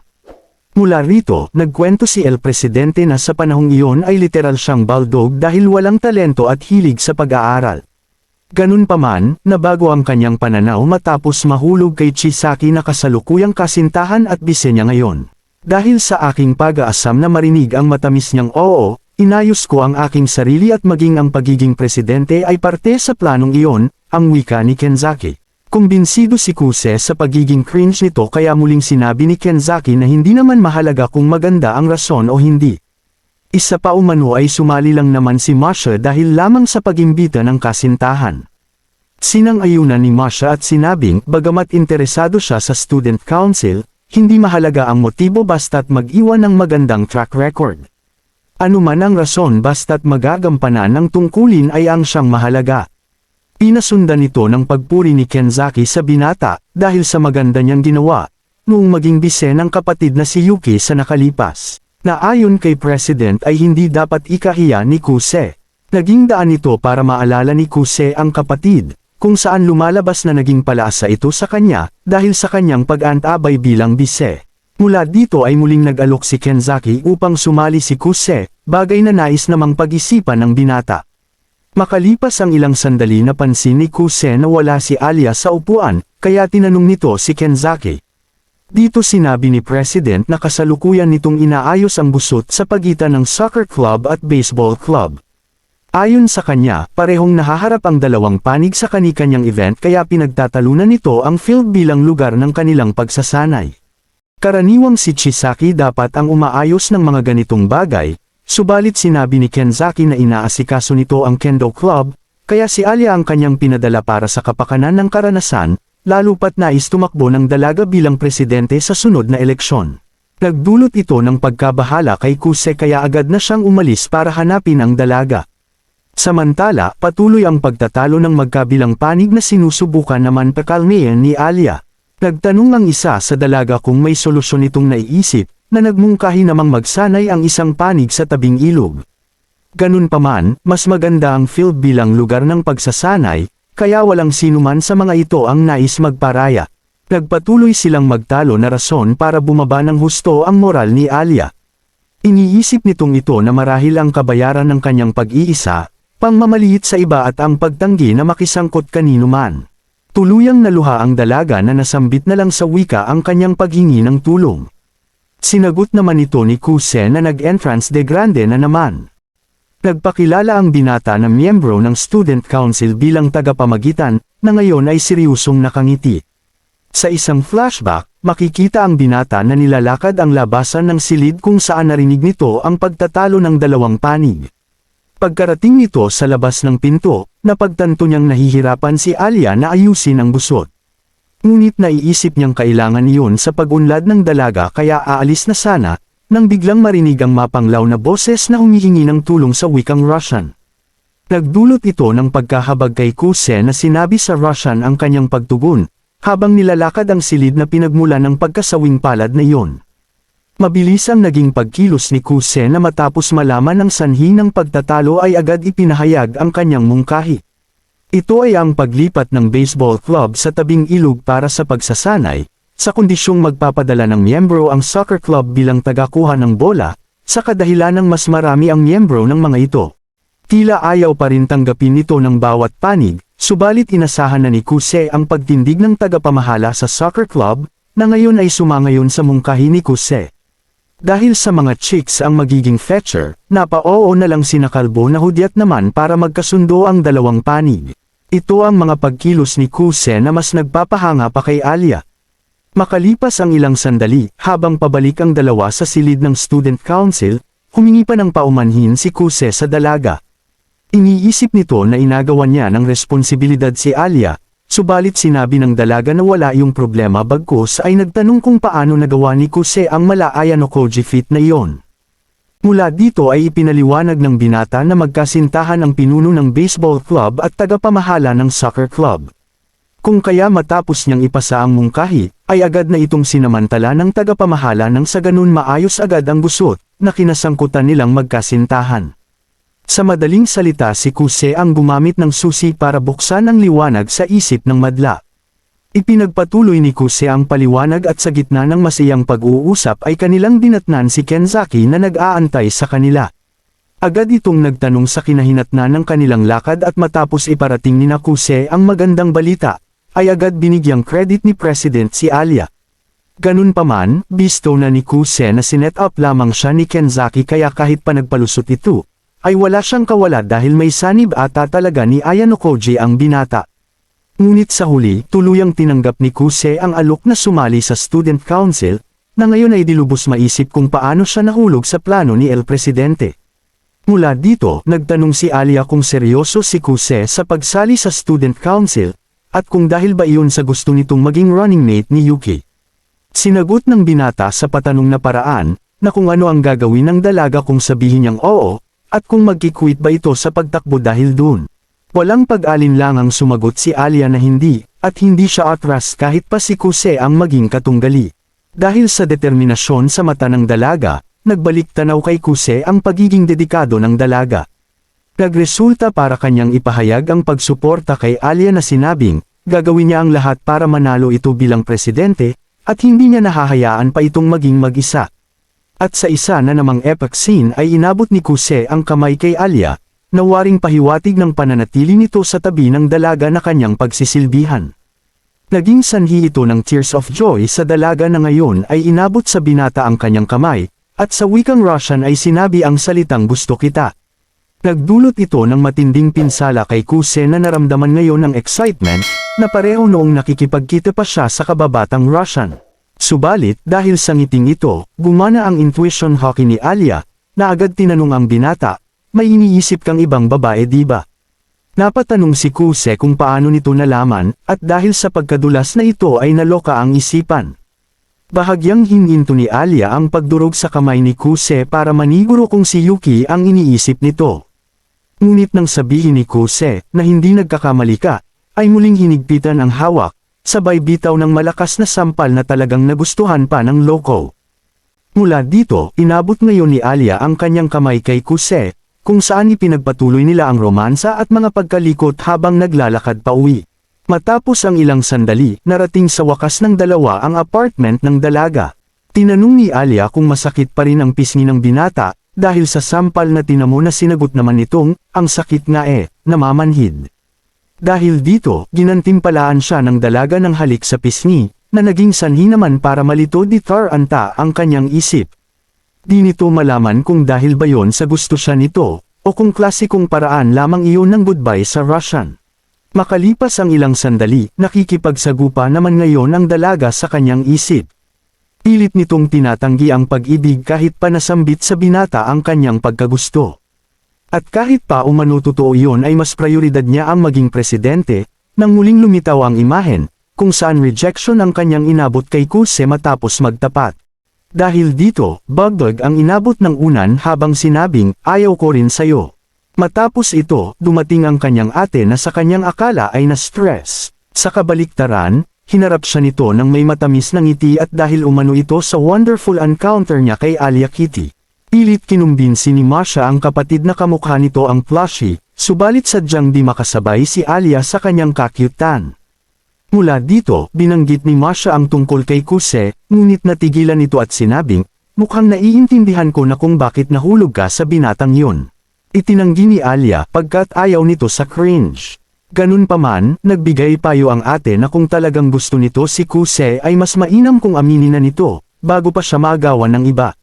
Mula rito, nagkwento si El Presidente na sa panahong iyon ay literal siyang baldog dahil walang talento at hilig sa pag-aaral. Ganun pa man, nabago ang kanyang pananaw matapos mahulog kay Chisaki na kasalukuyang kasintahan at bise niya ngayon. Dahil sa aking pag-aasam na marinig ang matamis niyang oo, inayos ko ang aking sarili at maging ang pagiging presidente ay parte sa planong iyon, ang wika ni Kenzaki. Kumbinsido si Kuse sa pagiging cringe nito kaya muling sinabi ni Kenzaki na hindi naman mahalaga kung maganda ang rason o hindi. Isa pa umano ay sumali lang naman si Masha dahil lamang sa pagimbita ng kasintahan. Sinang-ayunan ni Masha at sinabing bagamat interesado siya sa student council, hindi mahalaga ang motibo basta't mag-iwan ng magandang track record. Ano man ang rason basta't magagampanan ng tungkulin ay ang siyang mahalaga. Pinasundan ito ng pagpuri ni Kenzaki sa binata dahil sa maganda niyang ginawa, noong maging bise ng kapatid na si Yuki sa nakalipas. Na ayon kay President ay hindi dapat ikahiya ni Kuse. Naging daan ito para maalala ni Kuse ang kapatid, kung saan lumalabas na naging palaasa ito sa kanya, dahil sa kanyang pag-antabay bilang bise. Mula dito ay muling nag-alok si Kenzaki upang sumali si Kuse, bagay na nais namang pag-isipan ng binata. Makalipas ang ilang sandali napansin ni Kuse na wala si Alia sa upuan, kaya tinanong nito si Kenzaki. Dito sinabi ni President na kasalukuyan nitong inaayos ang busot sa pagitan ng soccer club at baseball club. Ayon sa kanya, parehong nahaharap ang dalawang panig sa kani-kanyang event kaya pinagtatalunan nito ang field bilang lugar ng kanilang pagsasanay. Karaniwang si Chisaki dapat ang umaayos ng mga ganitong bagay, subalit sinabi ni Kenzaki na inaasikaso nito ang Kendo Club, kaya si Alia ang kanyang pinadala para sa kapakanan ng karanasan, lalo pat nais tumakbo ng dalaga bilang presidente sa sunod na eleksyon. Nagdulot ito ng pagkabahala kay Kuse kaya agad na siyang umalis para hanapin ang dalaga. Samantala, patuloy ang pagtatalo ng magkabilang panig na sinusubukan naman pakalmayan ni Alia. Nagtanong ang isa sa dalaga kung may solusyon itong naiisip, na nagmungkahi namang magsanay ang isang panig sa tabing ilog. Ganun pa man, mas maganda ang field bilang lugar ng pagsasanay, kaya walang sinuman sa mga ito ang nais magparaya. Nagpatuloy silang magtalo na rason para bumaba ng husto ang moral ni Alia. Iniisip nitong ito na marahil ang kabayaran ng kanyang pag-iisa, pangmamaliit sa iba at ang pagtanggi na makisangkot kanino man. Tuluyang naluha ang dalaga na nasambit na lang sa wika ang kanyang paghingi ng tulong. Sinagot naman ito ni Kuse na nag-entrance de grande na naman. Nagpakilala ang binata na miyembro ng Student Council bilang tagapamagitan, na ngayon ay seryosong nakangiti. Sa isang flashback, makikita ang binata na nilalakad ang labasan ng silid kung saan narinig nito ang pagtatalo ng dalawang panig. Pagkarating nito sa labas ng pinto, napagtanto niyang nahihirapan si Alia na ayusin ang busot. Ngunit naiisip niyang kailangan iyon sa pag-unlad ng dalaga kaya aalis na sana, nang biglang marinig ang mapanglaw na boses na humihingi ng tulong sa wikang Russian. Nagdulot ito ng pagkahabag kay Kuse na sinabi sa Russian ang kanyang pagtugon, habang nilalakad ang silid na pinagmula ng pagkasawing palad na iyon. Mabilis ang naging pagkilos ni Kuse na matapos malaman ang sanhi ng pagtatalo ay agad ipinahayag ang kanyang mungkahi. Ito ay ang paglipat ng baseball club sa tabing ilog para sa pagsasanay, sa kondisyong magpapadala ng miyembro ang soccer club bilang tagakuha ng bola, sa kadahilan ng mas marami ang miyembro ng mga ito. Tila ayaw pa rin tanggapin ito ng bawat panig, subalit inasahan na ni Kuse ang pagtindig ng tagapamahala sa soccer club, na ngayon ay sumangayon sa mungkahi ni Kuse. Dahil sa mga chicks ang magiging fetcher, napa-oo na lang sina Kalbo na hudyat naman para magkasundo ang dalawang panig. Ito ang mga pagkilos ni Kuse na mas nagpapahanga pa kay Alia. Makalipas ang ilang sandali, habang pabalik ang dalawa sa silid ng student council, humingi pa ng paumanhin si Kuse sa dalaga. Iniisip nito na inagawan niya ng responsibilidad si Alia, subalit sinabi ng dalaga na wala yung problema bagkus ay nagtanong kung paano nagawa ni Kuse ang malaayan o koji feat na iyon. Mula dito ay ipinaliwanag ng binata na magkasintahan ang pinuno ng baseball club at tagapamahala ng soccer club. Kung kaya matapos niyang ipasa ang mungkahi, ay agad na itong sinamantala ng tagapamahala nang sa ganun maayos agad ang busot, na kinasangkutan nilang magkasintahan. Sa madaling salita si Kuse ang gumamit ng susi para buksan ang liwanag sa isip ng madla. Ipinagpatuloy ni Kuse ang paliwanag at sa gitna ng masayang pag-uusap ay kanilang dinatnan si Kenzaki na nag-aantay sa kanila. Agad itong nagtanong sa kinahinatnan ng kanilang lakad at matapos iparating ni Kuse ang magandang balita, ay agad binigyang credit ni President si Alia. Ganun pa man, bisto na ni Kuse na sinet up lamang siya ni Kenzaki kaya kahit pa nagpalusot ito, ay wala siyang kawala dahil may sanib ata talaga ni Ayanokoji ang binata. Ngunit sa huli, tuluyang tinanggap ni Kuse ang alok na sumali sa student council, na ngayon ay dilubos maisip kung paano siya nahulog sa plano ni El Presidente. Mula dito, nagtanong si Alia kung seryoso si Kuse sa pagsali sa student council, at kung dahil ba iyon sa gusto nitong maging running mate ni Yuki. Sinagot ng binata sa patanong na paraan, na kung ano ang gagawin ng dalaga kung sabihin niyang oo, at kung magkikwit ba ito sa pagtakbo dahil dun. Walang pag-alinlangang sumagot si Alia na hindi, at hindi siya atras kahit pa si Kuse ang maging katunggali. Dahil sa determinasyon sa mata ng dalaga, nagbalik tanaw kay Kuse ang pagiging dedikado ng dalaga. Nagresulta para kanyang ipahayag ang pagsuporta kay Alia na sinabing, gagawin niya ang lahat para manalo ito bilang presidente, at hindi niya nahahayaan pa itong maging mag-isa. At sa isa na namang epic scene ay inabot ni Kuse ang kamay kay Alia, na waring pahiwatig ng pananatili nito sa tabi ng dalaga na kanyang pagsisilbihan. Naging sanhi ito ng tears of joy sa dalaga na ngayon ay inabot sa binata ang kanyang kamay, at sa wikang Russian ay sinabi ang salitang gusto kita. Nagdulot ito ng matinding pinsala kay Kuse na naramdaman ngayon ng excitement, na pareho noong nakikipagkita pa siya sa kababatang Russian. Subalit dahil sa ngiting ito, gumana ang intuition hockey ni Alia, na agad tinanong ang binata, may iniisip kang ibang babae diba? Napatanong si Kuse kung paano nito nalaman, at dahil sa pagkadulas na ito ay naloka ang isipan. Bahagyang hininto ni Alia ang pagdurog sa kamay ni Kuse para maniguro kung si Yuki ang iniisip nito. Ngunit nang sabihin ni Kuse na hindi nagkakamali ka, ay muling hinigpitan ang hawak, sabay bitaw ng malakas na sampal na talagang nagustuhan pa ng loko. Mula dito, inabot ngayon ni Alia ang kanyang kamay kay Kuse, kung saan ipinagpatuloy nila ang romansa at mga pagkalikot habang naglalakad pa uwi. Matapos ang ilang sandali, narating sa wakas ng dalawa ang apartment ng dalaga. Tinanong ni Alia kung masakit pa rin ang pisngi ng binata, dahil sa sampal na tinamo na sinagot naman nitong, ang sakit nga namamanhid. Dahil dito, ginantimpalaan siya ng dalaga ng halik sa pisngi, na naging sanhi naman para malito di taranta ang kanyang isip. Di nito malaman kung dahil ba yon sa gusto siya nito, o kung klasikong paraan lamang iyon ng goodbye sa Russian. Makalipas ang ilang sandali, nakikipagsagupa naman ngayon ang dalaga sa kanyang isip. Pilit nitong tinatanggi ang pag-ibig kahit pa nasambit sa binata ang kanyang pagkagusto. At kahit pa umano totoo iyon ay mas prioridad niya ang maging presidente, nang muling lumitaw ang imahen, kung saan rejection ang kanyang inabot kay Kuse matapos magtapat. Dahil dito, bagdag ang inabot ng unan habang sinabing, ayaw ko rin sayo. Matapos ito, dumating ang kanyang ate na sa kanyang akala ay na-stress. Sa kabaliktaran, hinarap siya nito ng may matamis na ngiti at dahil umano ito sa wonderful encounter niya kay Alia Kitty. Pilit kinumbinsi ni Masha ang kapatid na kamukha nito ang plushie, subalit sadyang di makasabay si Alia sa kanyang kakyutan. Mula dito, binanggit ni Masha ang tungkol kay Kuse, ngunit natigilan ito at sinabing, mukhang naiintindihan ko na kung bakit nahulog ka sa binatang yun. Itinanggi ni Alia pagkat ayaw nito sa cringe. Ganun pa man, nagbigay payo ang ate na kung talagang gusto nito si Kuse ay mas mainam kung aminin na nito, bago pa siya magawan ng iba.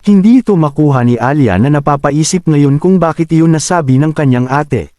Hindi ito makuha ni Alia na napapaisip ngayon kung bakit iyon nasabi ng kanyang ate.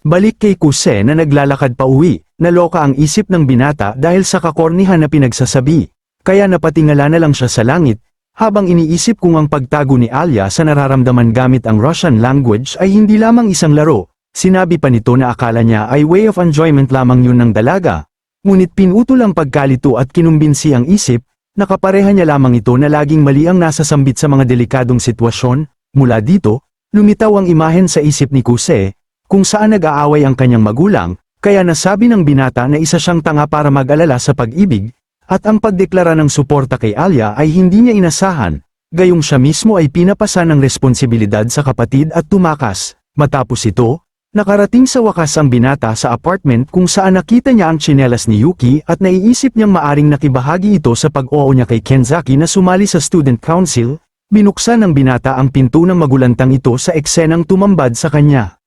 Balik kay Kuse na naglalakad pa uwi, naloka ang isip ng binata dahil sa kakornihan na pinagsasabi, kaya napatingala na lang siya sa langit, habang iniisip kung ang pagtago ni Alia sa nararamdaman gamit ang Russian language ay hindi lamang isang laro, sinabi pa nito na akala niya ay way of enjoyment lamang yun ng dalaga, ngunit pinutol ang pagkalito at kinumbinsi ang isip, nakapareha niya lamang ito na laging mali ang nasasambit sa mga delikadong sitwasyon. Mula dito, lumitaw ang imahen sa isip ni Kuse, kung saan nag-aaway ang kanyang magulang, kaya nasabi ng binata na isa siyang tanga para mag-alala sa pag-ibig, at ang pagdeklara ng suporta kay Alia ay hindi niya inasahan, gayong siya mismo ay pinapasa ng responsibilidad sa kapatid at tumakas. Matapos ito, nakarating sa wakas ang binata sa apartment kung saan nakita niya ang tsinelas ni Yuki at naiisip niyang maaring nakibahagi ito sa pag-oo niya kay Kenzaki na sumali sa student council. Binuksan ng binata ang pinto ng magulantang ito sa eksenang tumambad sa kanya.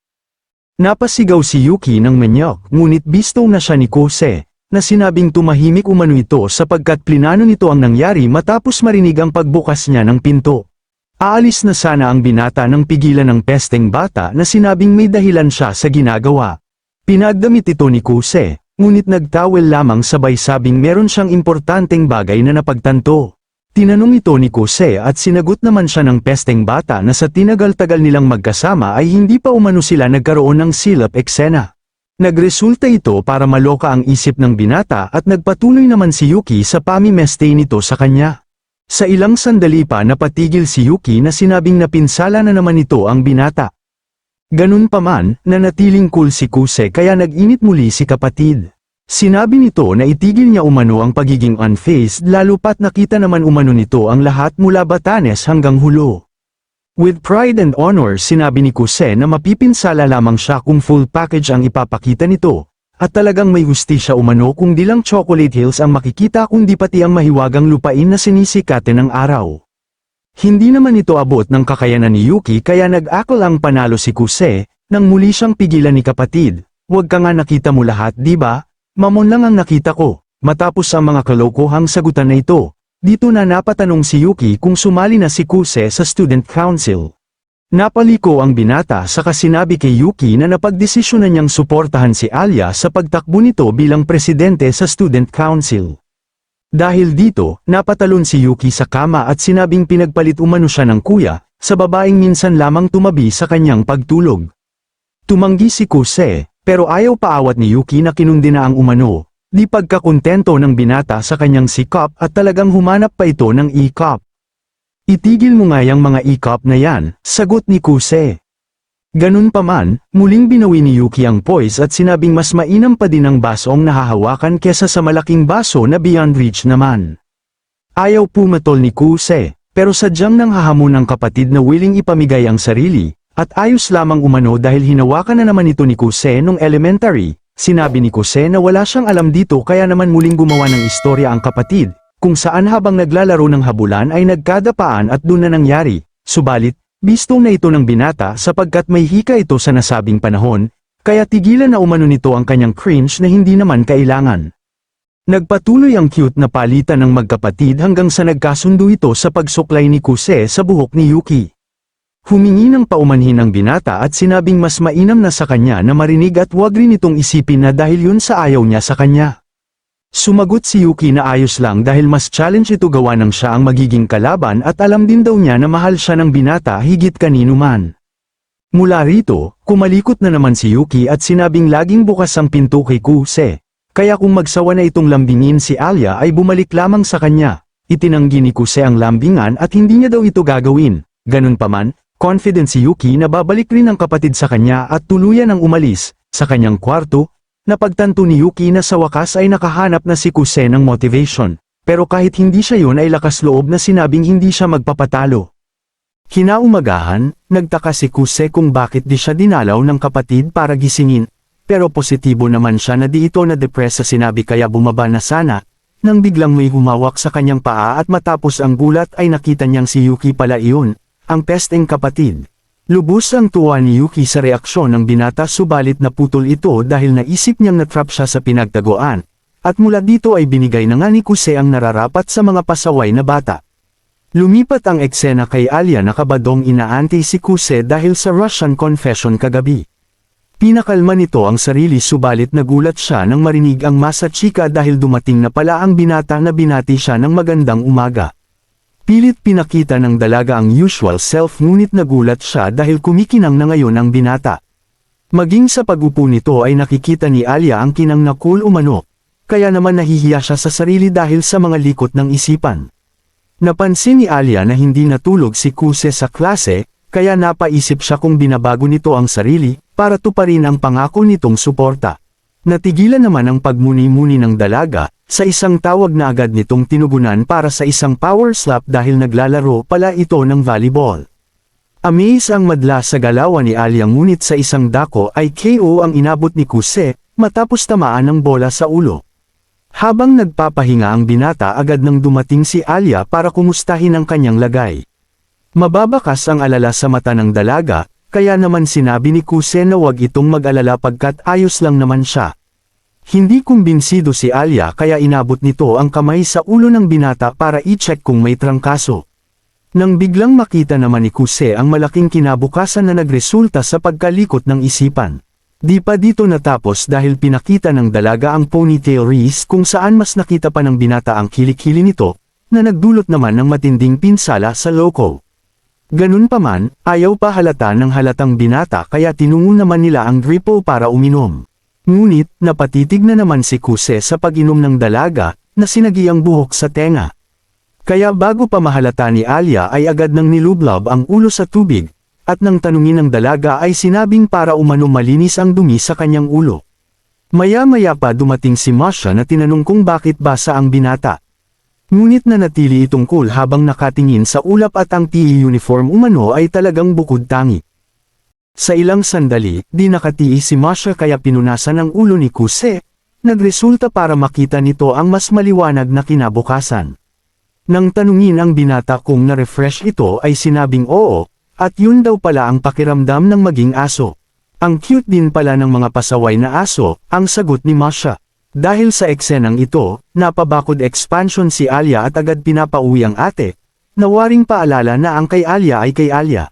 Napasigaw si Yuki ng menyok, ngunit bisto na siya ni Kuse, na sinabing tumahimik umano ito sapagkat plinano nito ang nangyari matapos marinig ang pagbukas niya ng pinto. Aalis na sana ang binata nang pigilan ng pesteng bata na sinabing may dahilan siya sa ginagawa. Pinagdamit ito ni Kuse, ngunit nagtawel lamang sabay sabing meron siyang importanteng bagay na napagtanto. Tinanong ito ni Kuse at sinagot naman siya ng pesteng bata na sa tinagal-tagal nilang magkasama ay hindi pa umano sila nagkaroon ng silap eksena. Nagresulta ito para maloka ang isip ng binata at nagpatuloy naman si Yuki sa pamimestay nito sa kanya. Sa ilang sandali pa napatigil si Yuki na sinabing napinsala na naman ito ang binata. Ganun pa man, nanatiling cool si Kuse kaya nag-init muli si kapatid. Sinabi nito na itigil niya umano ang pagiging unfazed lalo pat nakita naman umano nito ang lahat mula Batanes hanggang Hulo. With pride and honor sinabi ni Kuse na mapipinsala lamang siya kung full package ang ipapakita nito, at talagang may hustisya umano kung di lang Chocolate Hills ang makikita kundi pati ang mahiwagang lupain na sinisikate ng araw. Hindi naman ito abot ng kakayanan ni Yuki kaya nag-akal ang panalo si Kuse, nang muli siyang pigilan ni kapatid. Huwag ka nga nakita mo lahat di ba? Mamon lang ang nakita ko. Matapos ang mga kalokohang sagutan na ito, dito na napatanong si Yuki kung sumali na si Kuse sa student council. Napaliko ang binata saka sinabi kay Yuki na napagdesisyonan niyang suportahan si Alia sa pagtakbo nito bilang presidente sa student council. Dahil dito, napatalon si Yuki sa kama at sinabing pinagpalit umano siya ng kuya, sa babaeng minsan lamang tumabi sa kanyang pagtulog. Tumanggi si Kuse, pero ayaw paawat ni Yuki na kinundi na ang umano. Di pagkakontento ng binata sa kanyang sikap at talagang humanap pa ito ng e-cup. Itigil mo nga yang mga e-cup na yan, sagot ni Kuse. Ganun pa man, muling binawi ni Yuki ang poise at sinabing mas mainam pa din ang basong nahahawakan kesa sa malaking baso na beyond reach naman. Ayaw pumatol ni Kuse, pero sadyang nanghahamon ng kapatid na willing ipamigay ang sarili. At ayos lamang umano dahil hinawakan na naman ito ni Kuse nung elementary, sinabi ni Kuse na wala siyang alam dito kaya naman muling gumawa ng istorya ang kapatid, kung saan habang naglalaro ng habulan ay nagkadapaan at doon na nangyari, subalit, bisto na ito ng binata sapagkat may hika ito sa nasabing panahon, kaya tigilan na umano nito ang kanyang cringe na hindi naman kailangan. Nagpatuloy ang cute na palitan ng magkapatid hanggang sa nagkasundo ito sa pagsuklay ni Kuse sa buhok ni Yuki. Humingi ng paumanhin ang binata at sinabing mas mainam na sa kanya na marinig at huwag rin itong isipin na dahil yun sa ayaw niya sa kanya. Sumagot si Yuki na ayos lang dahil mas challenge ito gawa ng siya ang magiging kalaban at alam din daw niya na mahal siya ng binata higit kanino man. Mula rito, kumalikot na naman si Yuki at sinabing laging bukas ang pinto kay Kuse. Kaya kung magsawa na itong lambingin si Alia ay bumalik lamang sa kanya. Itinanggi ni Kuse ang lambingan at hindi niya daw ito gagawin. Ganun pa man, confident si Yuki na babalik rin ang kapatid sa kanya at tuluyan ang umalis, sa kanyang kwarto, napagtanto ni Yuki na sa wakas ay nakahanap na si Kuse ng motivation, pero kahit hindi siya yun ay lakas loob na sinabing hindi siya magpapatalo. Kinaumagahan, nagtaka si Kuse kung bakit di siya dinalaw ng kapatid para gisingin, pero positibo naman siya na di ito na-depress sa sinabi kaya bumaba na sana, nang biglang may humawak sa kanyang paa at matapos ang gulat ay nakita niyang si Yuki pala iyon. Ang pesteng kapatid. Lubos ang tuwa ni Yuki sa reaksyon ng binata subalit naputol ito dahil naisip niyang natrap siya sa pinagtaguan. At mula dito ay binigay na nga ni Kuse ang nararapat sa mga pasaway na bata. Lumipat ang eksena kay Alia na kabadong inaantay si Kuse dahil sa Russian confession kagabi. Pinakalma nito ang sarili subalit nagulat siya nang marinig ang masa chika dahil dumating na pala ang binata na binati siya ng magandang umaga. Pilit pinakita ng dalaga ang usual self ngunit nagulat siya dahil kumikinang na ngayon ang binata. Maging sa pag-upo nito ay nakikita ni Alia ang kinang na cool umano, kaya naman nahihiya siya sa sarili dahil sa mga likot ng isipan. Napansin ni Alia na hindi natulog si Kuse sa klase, kaya napaisip siya kung binabago nito ang sarili, para tuparin ang pangako nitong suporta. Natigilan naman ang pagmuni-muni ng dalaga, sa isang tawag na agad nitong tinugunan para sa isang power slap dahil naglalaro pala ito ng volleyball. Amaze ang madla sa galawan ni Alia ngunit sa isang dako ay KO ang inabot ni Kuse, matapos tamaan ng bola sa ulo. Habang nagpapahinga ang binata agad nang dumating si Alia para kumustahin ang kanyang lagay. Mababakas ang alala sa mata ng dalaga, kaya naman sinabi ni Kuse na wag itong mag-alala pagkat ayos lang naman siya. Hindi kumbinsido si Alia kaya inabot nito ang kamay sa ulo ng binata para i-check kung may trangkaso. Nang biglang makita naman ni Kuse ang malaking kinabukasan na nagresulta sa pagkalikot ng isipan. Di pa dito natapos dahil pinakita ng dalaga ang ponytail wreath kung saan mas nakita pa ng binata ang kilikili nito, na nagdulot naman ng matinding pinsala sa loko. Ganun pa man, ayaw pa halata ng halatang binata kaya tinungo naman nila ang dripple para uminom. Ngunit, napatitig na naman si Kuse sa pag-inom ng dalaga, na sinagi ang buhok sa tenga. Kaya bago pa mahalata ni Alia ay agad nang nilublob ang ulo sa tubig, at nang tanungin ng dalaga ay sinabing para umano malinis ang dumi sa kanyang ulo. Maya-maya pa dumating si Masha na tinanong kung bakit basa ang binata. Ngunit nanatili itong cool habang nakatingin sa ulap at ang PE uniform umano ay talagang bukod tangi. Sa ilang sandali, di nakatiis si Masha kaya pinunasan ang ulo ni Kuse, nagresulta para makita nito ang mas maliwanag na kinabukasan. Nang tanungin ang binata kung na-refresh ito ay sinabing oo, at yun daw pala ang pakiramdam ng maging aso. Ang cute din pala ng mga pasaway na aso, ang sagot ni Masha. Dahil sa eksenang ito, napabakod expansion si Alia at agad pinapauwi ang ate, nawaring paalala na ang kay Alia ay kay Alia.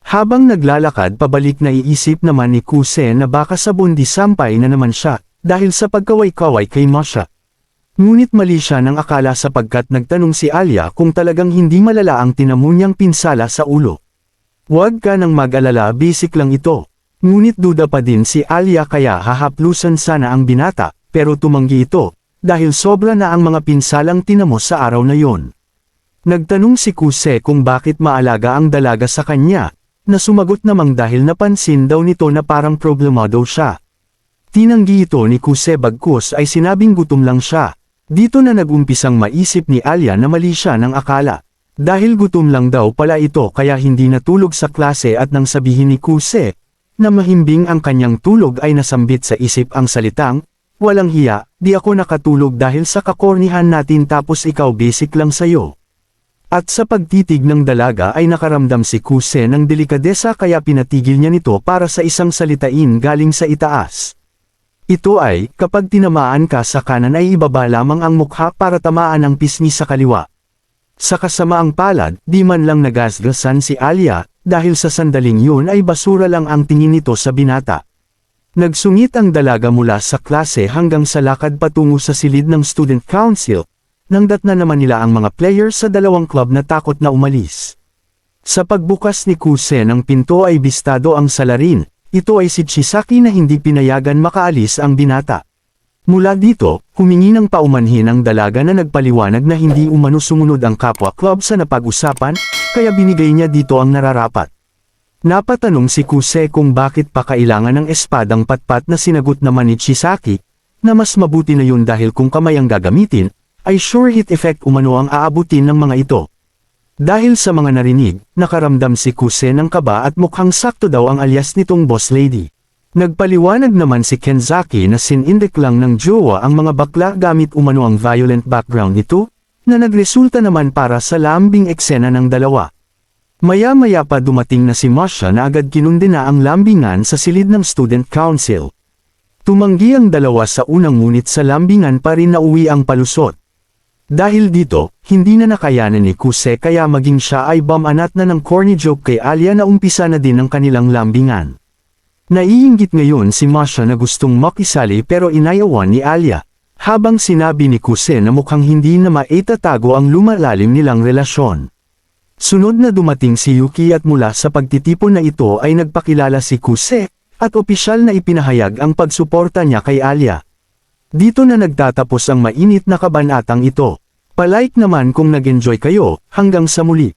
Habang naglalakad pabalik na iisip naman ni Kuse na baka sa bundi sampay na naman siya, dahil sa pagkaway-kaway kay Masha. Ngunit mali siya ng akala sapagkat nagtanong si Alia kung talagang hindi malala ang tinamunyang pinsala sa ulo. Huwag ka nang mag-alala, basic lang ito. Ngunit duda pa din si Alia kaya hahaplusan sana ang binata, pero tumanggi ito, dahil sobra na ang mga pinsalang tinamo sa araw na yon. Nagtanong si Kuse kung bakit maalaga ang dalaga sa kanya, na sumagot namang dahil napansin daw nito na parang problemado siya. Tinanggi ito ni Kuse bagkus ay sinabing gutom lang siya. Dito na nagumpisang maisip ni Alia na mali siya ng akala. Dahil gutom lang daw pala ito kaya hindi natulog sa klase at nang sabihin ni Kuse, na mahimbing ang kanyang tulog ay nasambit sa isip ang salitang, "Walang hiya, di ako nakatulog dahil sa kakornihan natin tapos ikaw basic lang sayo." At sa pagtitig ng dalaga ay nakaramdam si Kuse ng delikadesa kaya pinatigil niya nito para sa isang salitain galing sa itaas. Ito ay, kapag tinamaan ka sa kanan ay ibaba lamang ang mukha para tamaan ang pisngi sa kaliwa. Sa kasamaang palad, di man lang nagasgasan si Alia, dahil sa sandaling yun ay basura lang ang tingin nito sa binata. Nagsungit ang dalaga mula sa klase hanggang sa lakad patungo sa silid ng student council, nang datna naman nila ang mga players sa dalawang club na takot na umalis. Sa pagbukas ni Kuse ng pinto ay bistado ang salarin, ito ay si Chisaki na hindi pinayagan makaalis ang binata. Mula dito, humingi ng paumanhin ang dalaga na nagpaliwanag na hindi umano sumunod ang kapwa club sa napag-usapan, kaya binigay niya dito ang nararapat. Napatanong si Kuse kung bakit pa kailangan ng espadang patpat na sinagot naman ni Chisaki, na mas mabuti na yun dahil kung kamay ang gagamitin, ay sure hit effect umano ang aabutin ng mga ito. Dahil sa mga narinig, nakaramdam si Kuse ng kaba at mukhang sakto daw ang alias nitong boss lady. Nagpaliwanag naman si Kenzaki na sinindek lang ng jowa ang mga bakla gamit umano ang violent background nito, na nagresulta naman para sa lambing eksena ng dalawa. Maya-maya pa dumating na si Masha na agad kinundi na ang lambingan sa silid ng student council. Tumanggi ang dalawa sa unang ngunit sa lambingan pa rin nauwi ang palusot. Dahil dito, hindi na nakayanan ni Kuse kaya maging siya ay bamanat na ng corny joke kay Alia na umpisa na din ang kanilang lambingan. Naiinggit ngayon si Masha na gustong makisali pero inayawan ni Alia, habang sinabi ni Kuse na mukhang hindi na maitatago ang lumalalim nilang relasyon. Sunod na dumating si Yuki at mula sa pagtitipon na ito ay nagpakilala si Kuse, at opisyal na ipinahayag ang pagsuporta niya kay Alia. Dito na nagtatapos ang mainit na kabanatang ito. Palike naman kung nag-enjoy kayo, hanggang sa muli.